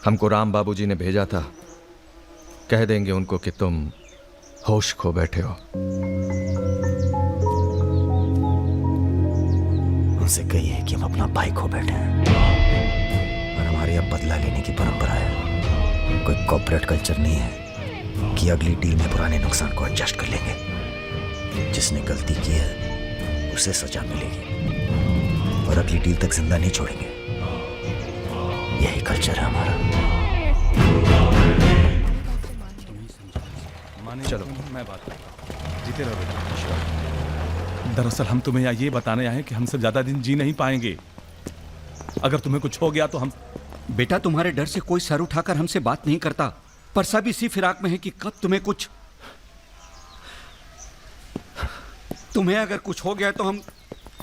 हमको राम बाबूजी ने भेजा था, कह देंगे उनको कि तुम होश खो बैठे हो। उनसे कहिए कि हम अपना भाई खो बैठे हैं और हमारी अब बदला लेने की परंपरा है। कोई कॉर्पोरेट कल्चर नहीं है कि अगली डील में पुराने नुकसान को एडजस्ट कर लेंगे। जिसने गलती की है उसे सजा मिलेगी और अगली डील तक जिंदा नहीं छोड़ेंगे। यही कल्चर है हमारा। चलो मैं बात करता हूं। जीते रहो बेटा। दरअसल हम तुम्हें यहाँ ये बताने आए हैं कि हमसे ज्यादा दिन जी नहीं पाएंगे। अगर तुम्हें कुछ हो गया तो हम। बेटा तुम्हारे डर से कोई सर उठाकर हमसे बात नहीं करता, पर सब इसी फिराक में है कि कब तुम्हें अगर कुछ हो गया तो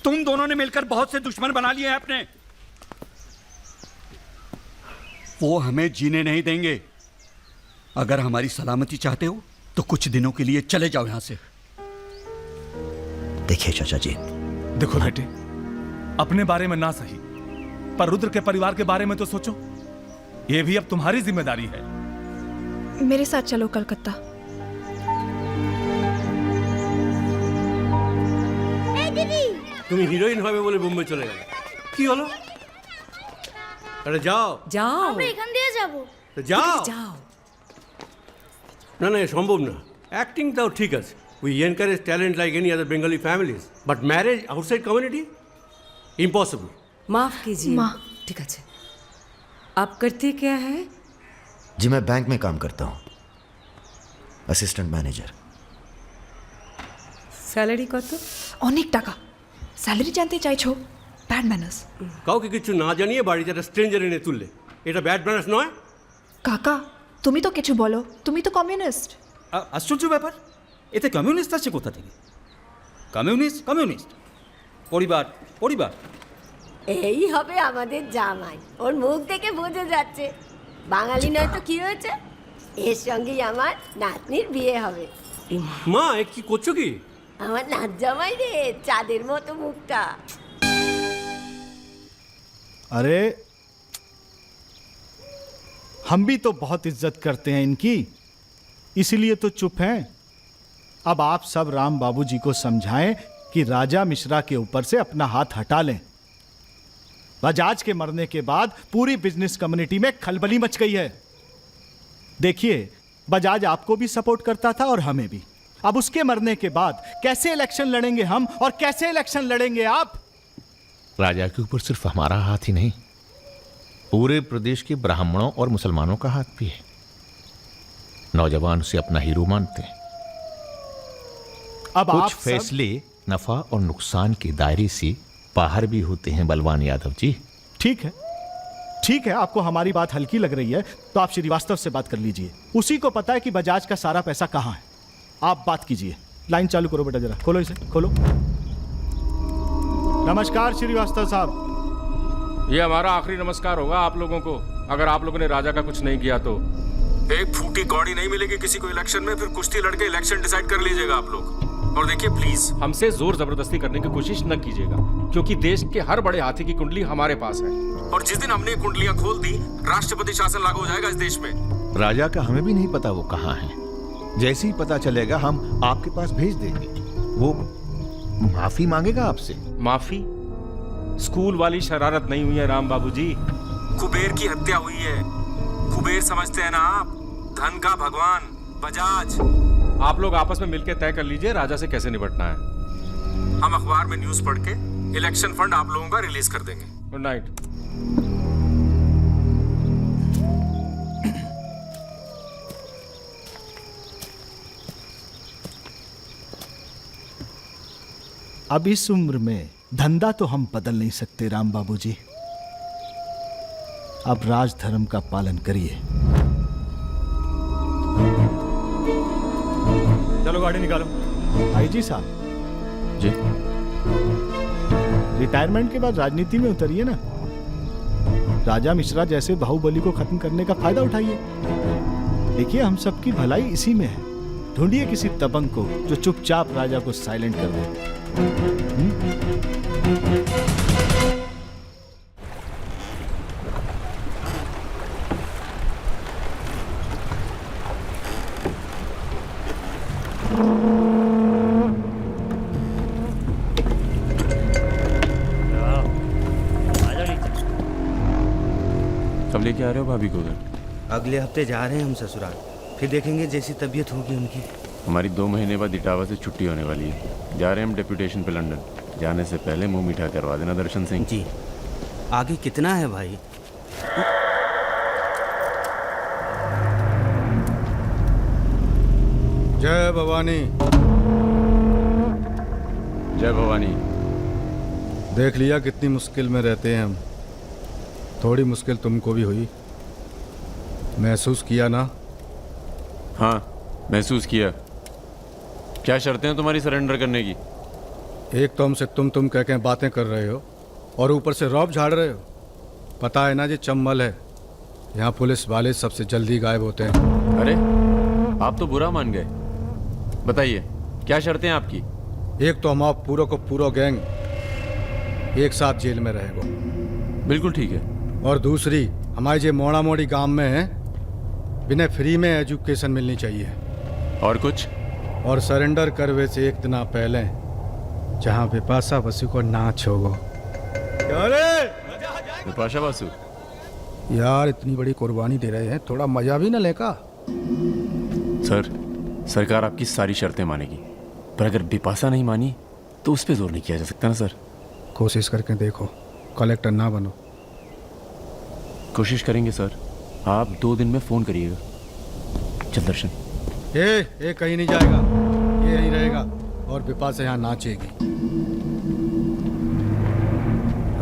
तुम दोनों ने मिलकर बहुत से दुश्मन बना लिए हैं अपने। वो हमें जीने नहीं देंगे। अगर हमारी सलामती चाहते हो तो कुछ दिनों के लिए चले जाओ यहां से। देखिए चाचा जी, देखो बेटे, अपने बारे में ना सही पर रुद्र के परिवार के बारे में तो सोचो। ये भी अब तुम्हारी जिम्मेदारी है। मेरे साथ चलो कलकत्ता। তুমি হিরোইন হবে বলে বোম্বে চলে গেলে কি হলো? আরে যাও যাও, আমরা এখান দিয়ে যাব। তো যাও যাও। না না, সম্ভব না। অ্যাক্টিংটাও ঠিক আছে, we encourage talent like any other Bengali families, but marriage outside community impossible. माफ कीजिए। ठीक है, आप करते क्या है? जी मैं बैंक में काम करता हूँ, असिस्टेंट मैनेजर। স্যালারি কত? অনেক টাকা। স্যালারি জানতে চাইছো? Bad manners. কাউকে কিছু না জানিয়ে বাড়িতে একটা স্ট্রেঞ্জার এনে তুললে এটা ব্যাড ম্যানার্স নয়? কাকা তুমি তো কিছু বলো, তুমি তো কমিউনিস্ট। আশ্চর্য ব্যাপার, এতে কমিউনিস্ট আছে কোথা থেকে? কমিউনিস্ট কমিউনিস্ট, পরিবার পরিবার। এই হবে আমাদের জামাই, ওর মুখ থেকে বোঝা যাচ্ছে বাঙালি নয় তো কি হয়েছে। এর সঙ্গেই আমার নাতনির বিয়ে হবে। মা এ কি করছো কি? আমার নাত জামাই রে, চাঁদের মতো মুখটা। अरे हम भी तो बहुत इज्जत करते हैं इनकी, इसलिए तो चुप हैं। अब आप सब राम बाबूजी को समझाएं कि राजा मिश्रा के ऊपर से अपना हाथ हटा लें। बजाज के मरने के बाद पूरी बिजनेस कम्युनिटी में खलबली मच गई है। देखिए, बजाज आपको भी सपोर्ट करता था और हमें भी। अब उसके मरने के बाद कैसे इलेक्शन लड़ेंगे हम और कैसे इलेक्शन लड़ेंगे आप? राजा के ऊपर सिर्फ हमारा हाथ ही नहीं, पूरे प्रदेश के ब्राह्मणों और मुसलमानों का हाथ भी है। नौजवान उसे अपना हीरो मानते हैं। अब कुछ फैसले नफा और नुकसान के दायरे से बाहर भी होते हैं बलवान यादव जी। ठीक है, ठीक है, आपको हमारी बात हल्की लग रही है तो आप श्रीवास्तव से बात कर लीजिए। उसी को पता है कि बजाज का सारा पैसा कहाँ है। आप बात कीजिए। लाइन चालू करो बेटा, जरा खोलो इसे, खोलो। नमस्कार श्रीवास्तव साहब। ये हमारा आखिरी नमस्कार होगा आप लोगों को, अगर आप लोगों ने राजा का कुछ नहीं किया तो। एक फूटी कौड़ी नहीं मिलेगी किसी को इलेक्शन में, फिर कुश्ती लड़के इलेक्शन डिसाइड कर लीजिएगा आप लोग। और देखिए प्लीज हमसे जोर जबरदस्ती करने की कोशिश न कीजिएगा, क्योंकि देश के हर बड़े हाथी की कुंडली हमारे पास है, और जिस दिन हमने कुंडलियां खोल दी राष्ट्रपति शासन लागू हो जाएगा इस देश में। राजा का हमें भी नहीं पता वो कहाँ है। जैसे ही पता चलेगा हम आपके पास भेज देंगे। वो माफी मांगेगा आपसे। माफी? स्कूल वाली शरारत नहीं हुई है राम बाबूजी, कुबेर की हत्या हुई है। कुबेर समझते हैं ना आप, धन का भगवान बजाज। आप लोग आपस में मिलकर तय कर लीजिए राजा से कैसे निपटना है। हम अखबार में न्यूज पढ़ के इलेक्शन फंड आप लोगों का रिलीज कर देंगे। Good night. अब इस उम्र में धंधा तो हम बदल नहीं सकते राम बाबूजी। अब राजधर्म का पालन करिए। चलो गाड़ी निकालो। आईजी साहब जी, रिटायरमेंट के बाद राजनीति में उतरिए ना। राजा मिश्रा जैसे बाहुबली को खत्म करने का फायदा उठाइए। देखिए हम सबकी भलाई इसी में है। ढूंढिए किसी दबंग को जो चुपचाप राजा को साइलेंट कर दे। कब लेके आ रहे हो भाभी को घर? अगले हफ्ते जा रहे हैं हम ससुराल, फिर देखेंगे जैसी तबीयत होगी उनकी। हमारी 2 महीने बाद इटावा से छुट्टी होने वाली है। जा रहे हैं हम डेप्यूटेशन पे लंदन। जाने से पहले मुंह मीठा करवा देना दर्शन सिंह जी। आगे कितना है भाई? जय भवानी। जय भवानी। देख लिया कितनी मुश्किल में रहते हैं हम। थोड़ी मुश्किल तुमको भी हुई, महसूस किया ना? हाँ महसूस किया। क्या शर्तें हैं तुम्हारी सरेंडर करने की? एक तो हमसे तुम कह के बातें कर रहे हो और ऊपर से रौब झाड़ रहे हो। पता है ना ये चम्बल है, यहाँ पुलिस वाले सबसे जल्दी गायब होते हैं। अरे आप तो बुरा मान गए। बताइए क्या शर्तें हैं आपकी? एक तो हम आप पूरा को पूरा गैंग एक साथ जेल में रहेगा। बिल्कुल ठीक है। और दूसरी हमारे जो मोड़ा मोड़ी गांव में है, बिना फ्री में एजुकेशन मिलनी चाहिए। और कुछ? और सरेंडर करवे से एक दिन पहले जहाँ बिपाशा बसु को नाच होगो। बिपाशा बसु यार इतनी बड़ी कुर्बानी दे रहे हैं, थोड़ा मजा भी न लेगा। सर सरकार आपकी सारी शर्तें मानेगी, पर अगर बिपाशा नहीं मानी तो उस पर जोर नहीं किया जा सकता ना सर। कोशिश करके देखो, कलेक्टर ना बनो। कोशिश करेंगे सर। आप 2 दिन में फोन करिएगा। चल दर्शन। ए कहीं नहीं जाएगा, ये यहीं रहेगा और बिपाशा यहाँ नाचेगी।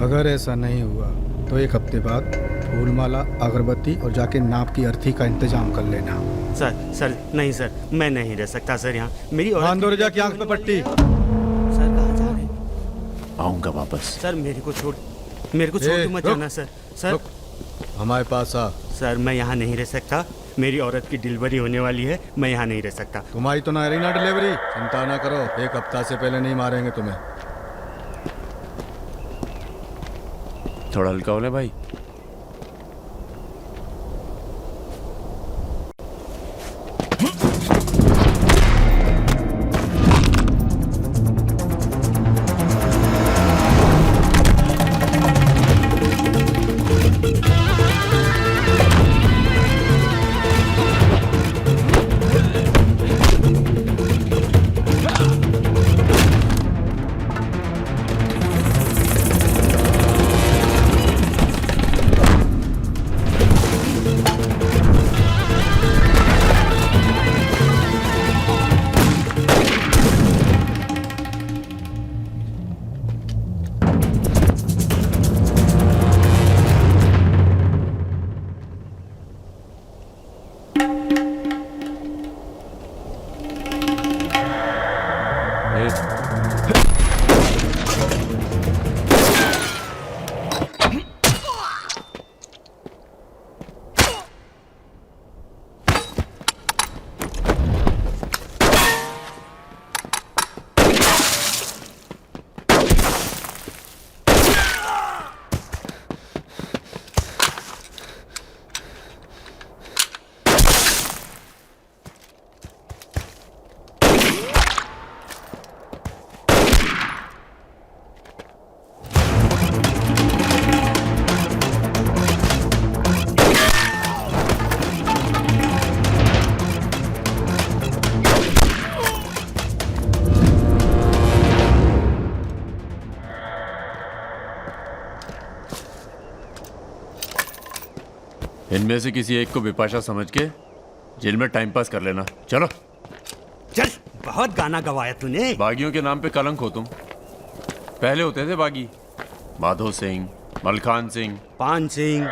अगर ऐसा नहीं हुआ तो 1 हफ्ते बाद फूलमाला, अगरबत्ती और जाके नाप की अर्थी का इंतजाम कर लेना। सर नहीं सर, मैं नहीं रह सकता सर यहाँ। मेरी औरत की आंख पे पट्टी। सर कहाँ जा रहे हैं? आऊंगा वापस। सर मेरे को छोड़ के मत जाना सर। सर हमारे पास आ। सर मैं यहाँ नहीं रह सकता, मेरी औरत की डिलीवरी होने वाली है, मैं यहाँ नहीं रह सकता। तुम्हारी तो ना रही ना डिलीवरी, चिंता ना करो, 1 हफ्ता से पहले नहीं मारेंगे तुम्हें। थोड़ा हल्का हो ले भाई। इनमें से किसी एक को बिपाशा समझ के जेल में टाइम पास कर लेना। चलो चल। बहुत गाना गवाया तूने। बागियों के नाम पे कलंक हो तुम। पहले होते थे बागी, माधो सिंह, मलखान सिंह, पान सिंह।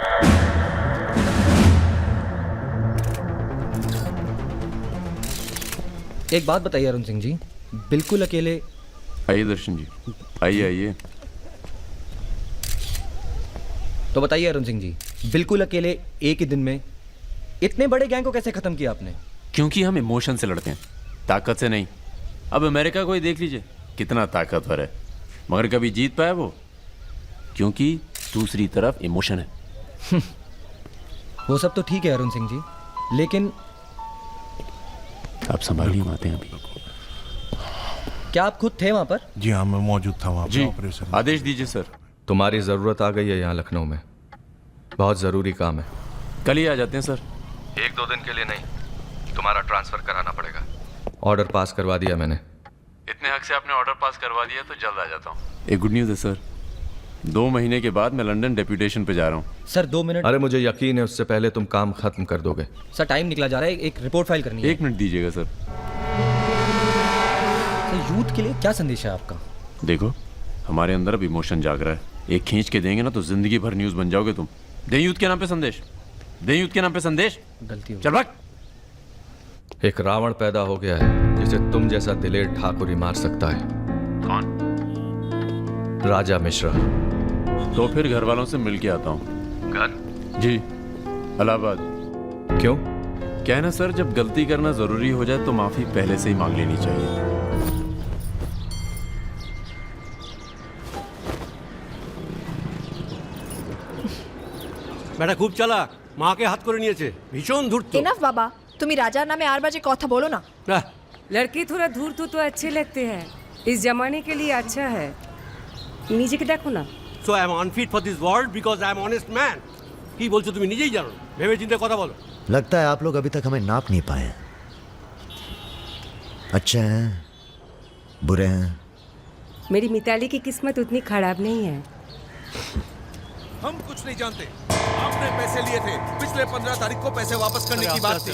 एक बात बताइए अरुण सिंह जी, बिल्कुल अकेले। आइए दर्शन जी, आइए आइए। तो बताइए अरुण सिंह जी, बिल्कुल अकेले एक ही दिन में इतने बड़े गैंग को कैसे खत्म किया आपने? क्योंकि हम इमोशन से लड़ते हैं, ताकत से नहीं। अब अमेरिका को ही देख लीजिए, कितना ताकतवर है, मगर कभी जीत पाया वो? क्योंकि दूसरी तरफ इमोशन है। वो सब तो ठीक है अरुण सिंह जी, लेकिन आप संभालिए बातें अभी। क्या आप खुद थे वहां पर? जी हाँ, मैं मौजूद था वहाँ जी, पे ऑपरेशन। आदेश दीजिए सर। तुम्हारी ज़रूरत आ गई है यहाँ लखनऊ में, बहुत ज़रूरी काम है। कल ही आ जाते हैं सर। 1-2 दिन के लिए नहीं, तुम्हारा ट्रांसफ़र कराना पड़ेगा। ऑर्डर पास करवा दिया मैंने। इतने हक से आपने ऑर्डर पास करवा दिया तो जल्द आ जाता हूँ। एक गुड न्यूज़ है सर, 2 महीने के बाद मैं लंदन डेप्यूटेशन पे जा रहा हूँ। Sir 2 minute. अरे मुझे यकीन है उससे पहले तुम काम खत्म कर दोगे। सर टाइम निकला जा रहा है, एक रिपोर्ट फाइल करनी है। 1 मिनट दीजिएगा सर। सर यूथ के लिए क्या संदेश है आपका? देखो, हमारे अंदर अब इमोशन जाग रहा है, एक खींच के देंगे ना तो जिंदगी भर न्यूज़ बन जाओगे तुम। दे यूथ के नाम पे संदेश, दे यूथ के नाम पे संदेश। गलती हो चल भाग। एक रावण पैदा हो गया है जिसे तुम जैसा दिलेर ठाकुर ही मार सकता है। कौन? राजा मिश्रा। तो फिर घर वालों से मिल के आता हूँ। घर? जी, इलाहाबाद। क्यों? क्या है ना सर, जब गलती करना जरूरी हो जाए तो माफी पहले से ही मांग लेनी चाहिए। বেটা খুব চালাক, মাকে হাত করে নিয়েছে, ভীষণ ধূর্ত। এনাফ বাবা, তুমি রাজার নামে আর বাজে কথা বলো না। लड़के थोड़ा धूर्त तो अच्छे लगते हैं, इस जमाने के लिए अच्छा है। नीचे के देखो ना। So I am unfit for this world because I am honest man. কি বলছো তুমি নিজেই জানো, ভেবে চিন্তে কথা বলো। लगता है आप लोग अभी तक हमें नाप नहीं पाए हैं। अच्छे हैं, बुरे हैं। मेरी मिताली की किस्मत उतनी खराब नहीं है। हम कुछ नहीं जानते, आपने पैसे लिए थे, पिछले 15 तारीख को पैसे वापस करने की बात थी।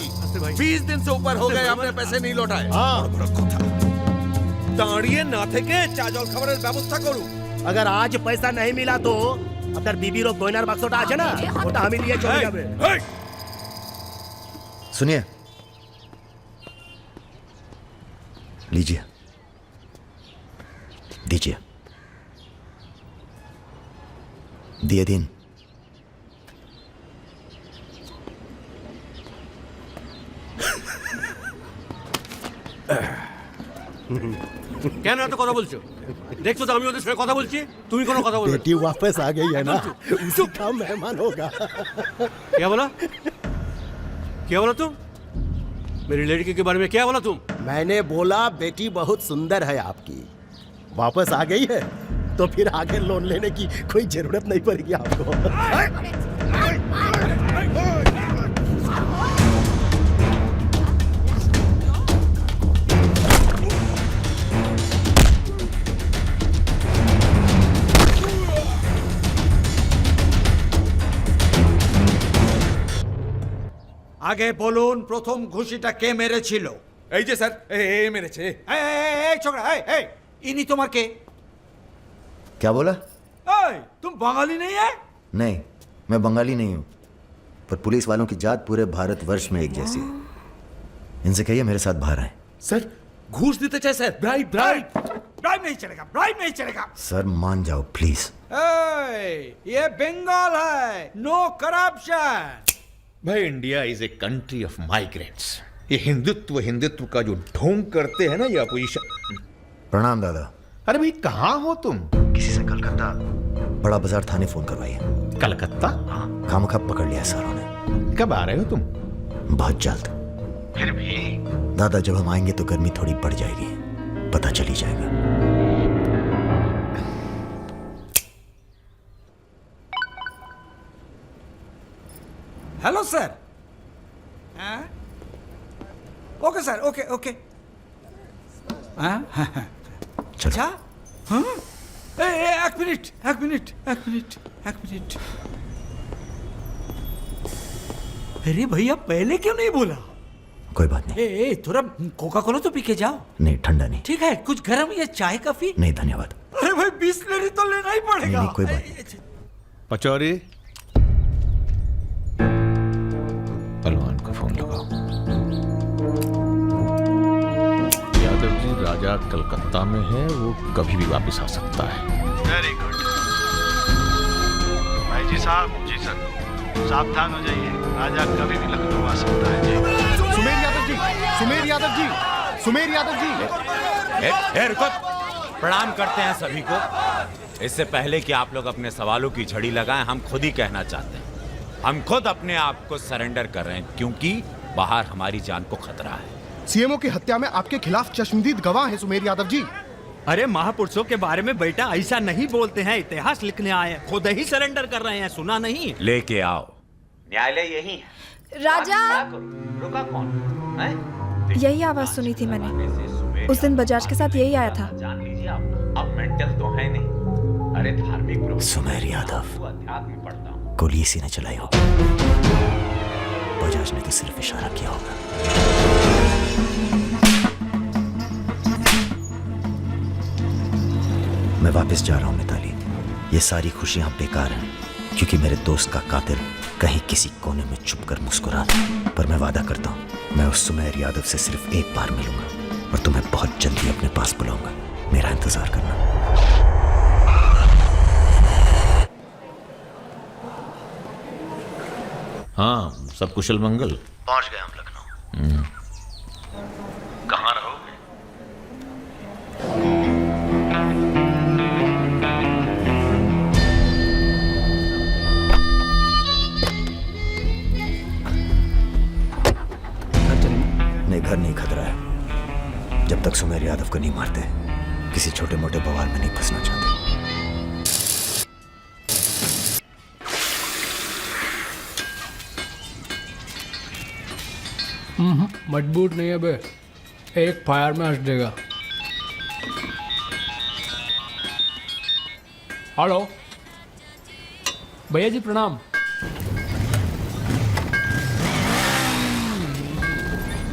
20 दिन से ऊपर हो गए, आपने पैसे नहीं लौटाए। দাঁড়িয়ে না থেকে চা জল খাবারের ব্যবস্থা করুন। अगर आज पैसा नहीं मिला तो আপনার বিবির গয়নার বাক্সটা আছে না, ওটা আমি নিয়ে চলে যাবে। सुनिए, लीजिए, दीजिए, दिए दिन। কেন এত কথা বলছো? দেখছো তো আমি ওদের সঙ্গে কথা বলছি, তুমি কোনো কথা বলছো? बेटी वापस आ गई है ना, उसी का मेहमान होगा। क्या बोला? क्या बोला तुम? मेरी लड़की के बारे में क्या बोला तुम? मैंने बोला बेटी बहुत सुंदर है आपकी, वापस आ गई है तो फिर आगे लोन लेने की कोई जरूरत नहीं पड़ेगी आपको। আগে বলুন প্রথম ঘুষিটা কে মেরেছিল? এই যে স্যার, এই মেরেছে। এই ছোকরা, এই ইনি তোমার কে? क्या बोला? तुम बंगाली नहीं है? नहीं, मैं बंगाली नहीं हूं, पर पुलिस वालों की जात पूरे भारतवर्ष में एक जैसी है। इनसे कहिए मेरे साथ बाहर आए। सर घूस देते चाहे सर, ब्राइब ब्राइब ब्राइब नहीं चलेगा, ब्राइब नहीं चलेगा। सर मान जाओ प्लीज। ये बंगाल है, नो करप्शन। भाई India is a country of migrants. ये हिंदुत्व का जो ढोंग करते हैं ना ये अपोजिशन। प्रणाम दादा। अरे भाई कहाँ हो तुम? किसी से कलकत्ता बड़ा बाजार थाने फोन करवाइए। कलकत्ता? हाँ, खामखा पकड़ लिया सारों ने। कब आ रहे हो तुम? बहुत जल्द। फिर भी दादा जब हम आएंगे तो गर्मी थोड़ी बढ़ जाएगी, पता चल ही जाएगा। Hello sir. Okay sir, okay okay. अच्छा हाँ, एक मिनट एक मिनट एक मिनट एक मिनट। अरे भैया पहले क्यों नहीं बोला? कोई बात नहीं। थोड़ा कोका कोला तो पी के जाओ। नहीं, ठंडा नहीं। ठीक है, कुछ गर्म या चाय कॉफी? नहीं धन्यवाद। अरे भाई बिस्लरी तो लेना ही पड़ेगा। नहीं, कोई बात नहीं। पचौरी, पहलवान को फोन लगाओ। राजा कलकत्ता में है, वो कभी भी वापस आ सकता है। वेरी गुड भाई जी साहब। जी सर, सावधान हो जाइए, राजा कभी भी लखनऊ आ सकता है जी। सुमेर यादव जी, सुमेर यादव जी, सुमेर यादव जी। रुको, प्रणाम करते हैं सभी को। इससे पहले कि आप लोग अपने सवालों की झड़ी लगाएं, हम खुद ही कहना चाहते हैं, हम खुद अपने आप को सरेंडर कर रहे हैं, क्योंकि बाहर हमारी जान को खतरा है। सीएमओ की हत्या में आपके खिलाफ चश्मदीद गवाह हैं सुमेर यादव जी। अरे महापुरुषों के बारे में बेटा ऐसा नहीं बोलते हैं, इतिहास लिखने आए हैं, खुद ही सरेंडर कर रहे हैं, सुना नहीं? लेके आओ, न्यायालय यही है। राजा, रुका कौन है? यही आवाज सुनी थी मैंने, उस दिन बजाज के साथ यही आया था। जान लीजिए आप, अब मेंटल तो है नहीं, अरे धार्मिक सुमेर यादव, अध्यात्म पढ़ता हूँ। गोली इसी ने चलाई होगी, बजाज ने तो सिर्फ इशारा किया होगा। मैं वापस जा रहा हूं मिताली, ये सारी खुशियां बेकार हैं, क्योंकि मेरे दोस्त का कातिल कहीं किसी कोने में छुप कर मुस्कुरा रहा। पर मैं वादा करता हूं, मैं उस सुमेर यादव से सिर्फ एक बार मिलूंगा और तुम्हें बहुत जल्दी अपने पास बुलाऊंगा। मेरा इंतजार करना। हाँ, सब कुशल मंगल। पहुंच गए हम लखनऊ। कहाँ रहोगे? नहीं, घर नहीं खतरा है। जब तक सुमेर यादव को नहीं मारते, किसी छोटे मोटे बवाल में नहीं फंसना चाहते। मजबूत नहीं है बे, एक फायर में हंस देगा। हेलो भैया जी, प्रणाम।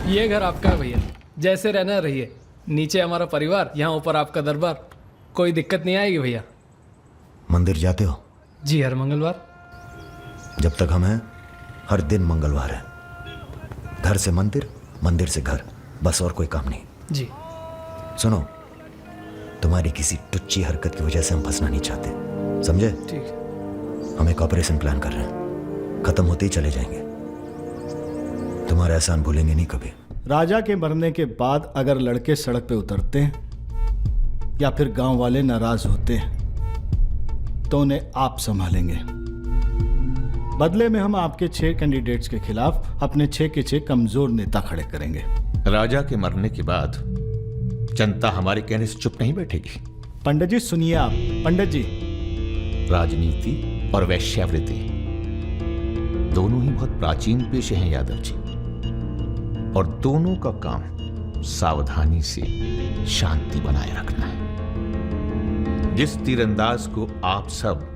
ये घर आपका है भैया, जैसे रहना रहिए। नीचे हमारा परिवार, यहाँ ऊपर आपका दरबार। कोई दिक्कत नहीं आएगी भैया। मंदिर जाते हो? जी, हर मंगलवार। जब तक हम हैं, हर दिन मंगलवार है। घर से मंदिर, मंदिर से घर, बस और कोई काम नहीं। जी। सुनो, तुम्हारी किसी टुच्ची हरकत की वजह से हम फंसना नहीं चाहते, समझे? ठीक। हम एक ऑपरेशन प्लान कर रहे हैं, खत्म होते ही चले जाएंगे। तुम्हारा एहसान भूलेंगे नहीं कभी। राजा के मरने के बाद अगर लड़के सड़क पे उतरते हैं या फिर गांव वाले नाराज होते हैं तो उन्हें आप संभालेंगे। बदले में हम आपके 6 कैंडिडेट्स के खिलाफ अपने 6 के 6 कमजोर नेता खड़े करेंगे। राजा के मरने के बाद जनता हमारे कहने से चुप नहीं बैठेगी। पंडित जी सुनिए आप। पंडित जी, राजनीति और वैश्यावृत्ति दोनों ही बहुत प्राचीन पेशे हैं यादव जी, और दोनों का काम सावधानी से शांति बनाए रखना है। जिस तीरंदाज को आप सब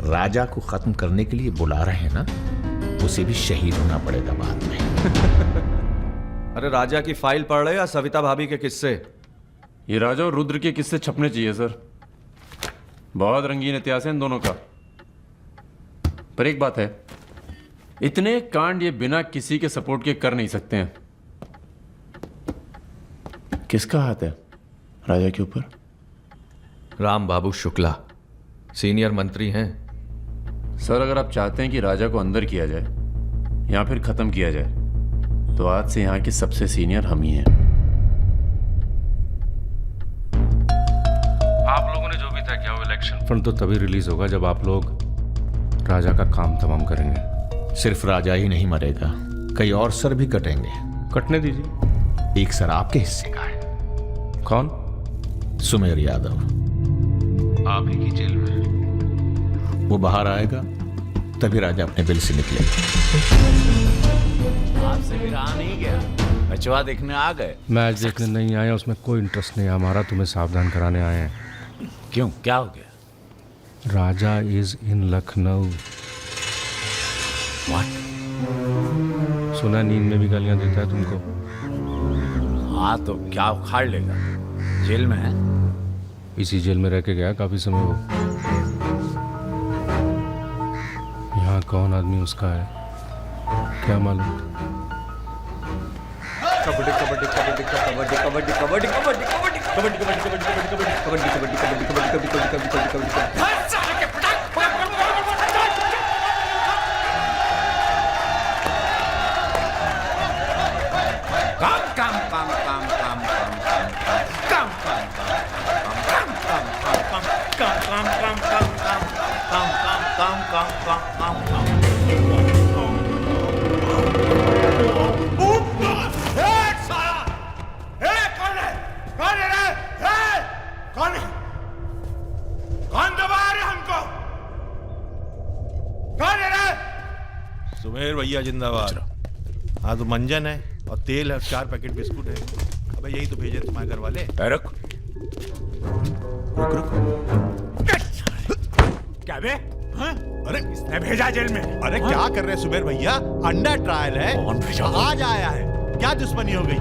राजा को खत्म करने के लिए बुला रहे हैं ना, उसे भी शहीद होना पड़ेगा बाद में। अरे राजा की फाइल पढ़ रहे या सविता भाभी के किस्से? ये राजा और रुद्र के किस्से छपने चाहिए सर, बहुत रंगीन इतिहास है इन दोनों का। पर एक बात है, इतने कांड ये बिना किसी के सपोर्ट के कर नहीं सकते हैं। किसका हाथ है राजा के ऊपर? राम बाबू शुक्ला सीनियर मंत्री हैं। सर, अगर आप चाहते हैं कि राजा को अंदर किया जाए या फिर खत्म किया जाए, तो आज से यहाँ के सबसे सीनियर हम ही हैं। आप लोगों ने जो भी तय किया वो इलेक्शन फंड तो तभी रिलीज होगा जब आप लोग राजा का काम तमाम करेंगे। सिर्फ राजा ही नहीं मरेगा, कई और सर भी कटेंगे। कटने दीजिए। एक सर आपके हिस्से का है। कौन? सुमेर यादव आप ही की जेल में। वो बाहर आएगा तभी राजा अपने बिल से निकलेगा। आपसे भी रहा नहीं गया, बचवा देखने आ गए। मैच देखने नहीं आए, उसमें कोई इंटरेस्ट नहीं है हमारा, तुम्हें सावधान कराने आए हैं। क्यों, क्या हो गया? राजा इज इन लखनऊ। सुना नींद में भी गालियां देता है तुमको। हाँ तो क्या उखाड़ लेगा? जेल में है। इसी जेल में रह के गया काफी समय वो। यहाँ कौन आदमी उसका है क्या मालूम। कबड्डी कबड्डी कबड्डी कबड्डी कबड्डी कबड्डी कबड्डी कबड्डी कबड्डी कबड्डी कबड्डी कबड्डी कबड्डी कबड्डी कबड्डी कबड्डी कबड्डी कबड्डी सुमेर भैया जिंदाबाद। हाँ तो मंजन है और तेल है, 4 पैकेट बिस्कुट है। अबे यही तो भेजे तुम्हारे घर वाले। रुक रुक रुक। क्या बे? हाँ? अरे इसने भेजा जेल में। अरे क्या कर रहे सुमेर भैया? अंडर ट्रायल है। कौन भेजा? आज आया है। क्या दुश्मनी हो गई?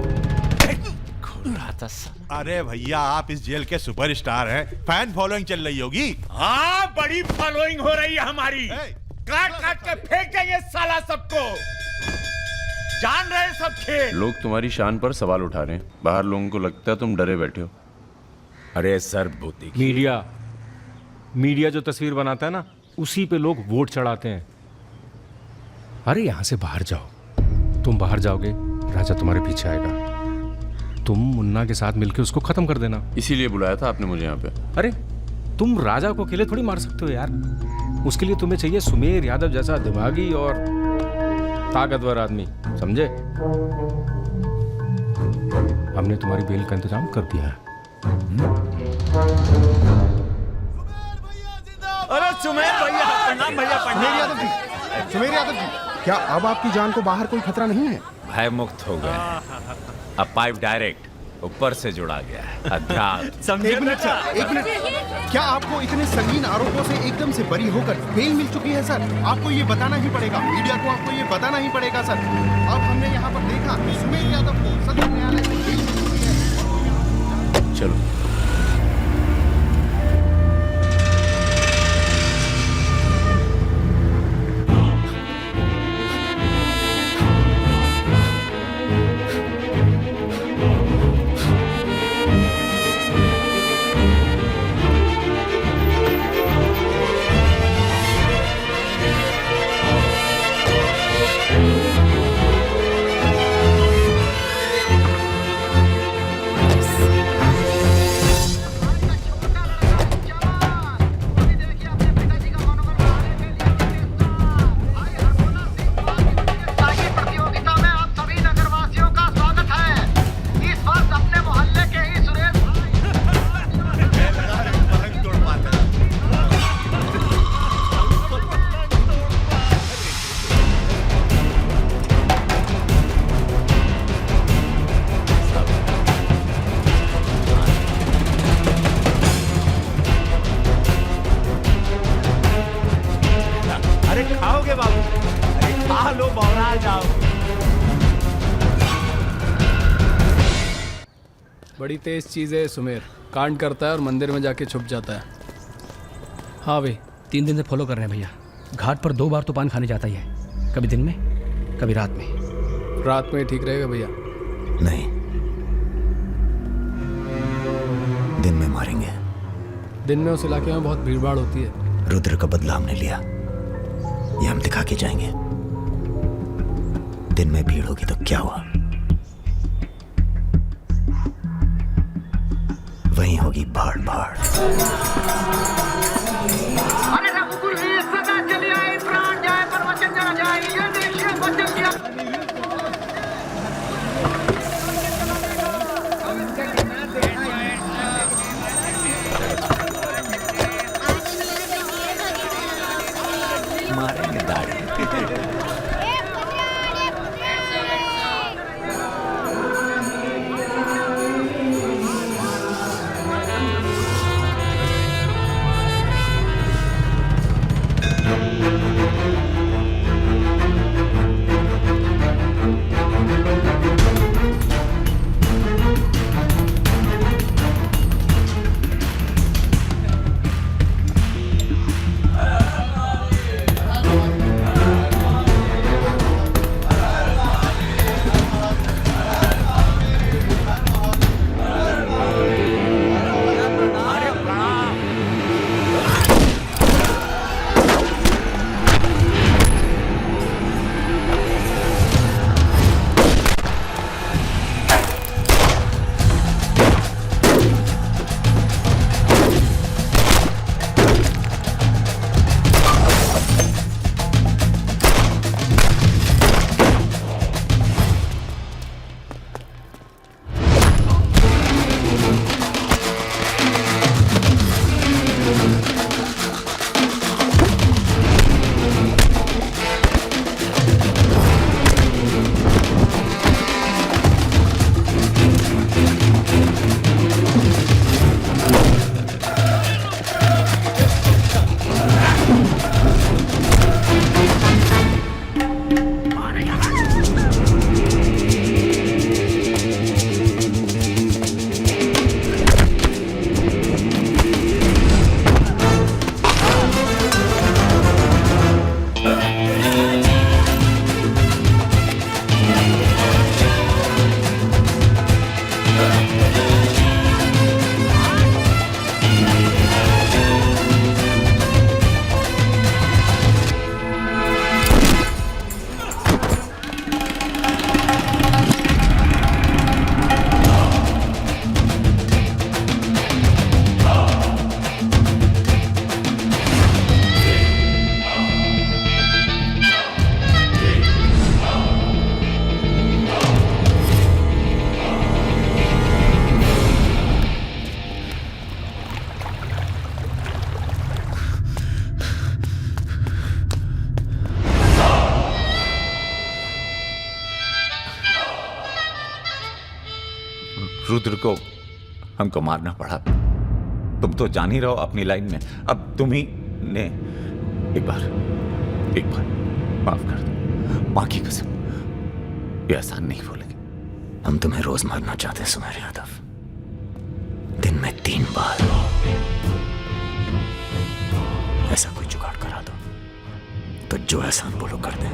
अरे भैया आप इस जेल के सुपरस्टार हैं, फैन फॉलोइंग चल रही होगी। हाँ बड़ी फॉलोइंग हो रही है हमारी। काट काट के फेंक देंगे साला सबको। जान रहे हैं सब खेल। लोग तुम्हारी शान पर सवाल उठा रहे हैं, बाहर लोगों को लगता है तुम डरे बैठे हो। अरे सर भूती मीडिया जो तस्वीर बनाता है ना, उसी पे लोग वोट चढ़ाते हैं। अरे यहां से बाहर जाओ, तुम बाहर जाओगे राजा तुम्हारे पीछे आएगा, तुम मुन्ना के साथ मिलकर उसको खत्म कर देना। इसीलिए बुलाया था आपने मुझे यहाँ पे। अरे तुम राजा को अकेले थोड़ी मार सकते हो यार, उसके लिए तुम्हें चाहिए सुमेर यादव जैसा दिमागी और ताकतवर आदमी, समझे? हमने तुम्हारी बेल का इंतजाम कर दिया है। अरे सुमेर भैया, प्रणाम भैया, प्रणाम। सुमेर यादव जी, क्या अब आपकी जान को बाहर कोई खतरा नहीं है? भय मुक्त हो गया, अब पाइप डायरेक्ट ऊपर से जुड़ा गया है। अध्यात्म। एक मिनट सर, एक मिनट। क्या आपको इतने संगीन आरोपों से एकदम से बरी होकर बेल मिल चुकी है सर? आपको ये बताना ही पड़ेगा, मीडिया को आपको ये बताना ही पड़ेगा सर। अब हमने यहाँ पर देखा सुमेर यादव को सदर न्यायालय से बेल मिल चुकी है। चलो बड़ी तेज चीज़ है सुमेर, कांड करता है और मंदिर में जाके छुप जाता है। हाँ भाई, 3 दिन से फॉलो कर रहे हैं भैया। घाट पर 2 बार तो पान खाने जाता ही है, कभी दिन में कभी रात में। रात में ठीक रहेगा भैया? नहीं, दिन में मारेंगे। दिन में उस इलाके में बहुत भीड़भाड़ होती है। रुद्र का बदला हमने लिया, ये हम दिखा के जाएंगे। दिन में भीड़ होगी तो क्या हुआ, वहीं होगी भाड़ भाड़। मारेंगे दाढ़ी। रुद्र को हमको मारना पड़ा। तुम तो जान ही रहो अपनी लाइन में। अब तुम ही ने एक बार माफ कर दो, मां की कसम, ये आसान नहीं भूलेंगे। हम तुम्हें रोज मारना चाहते हैं सुमेर यादव, दिन में 3 बार। ऐसा कोई जुगाड़ करा दो तो जो एहसान बोलो कर दे।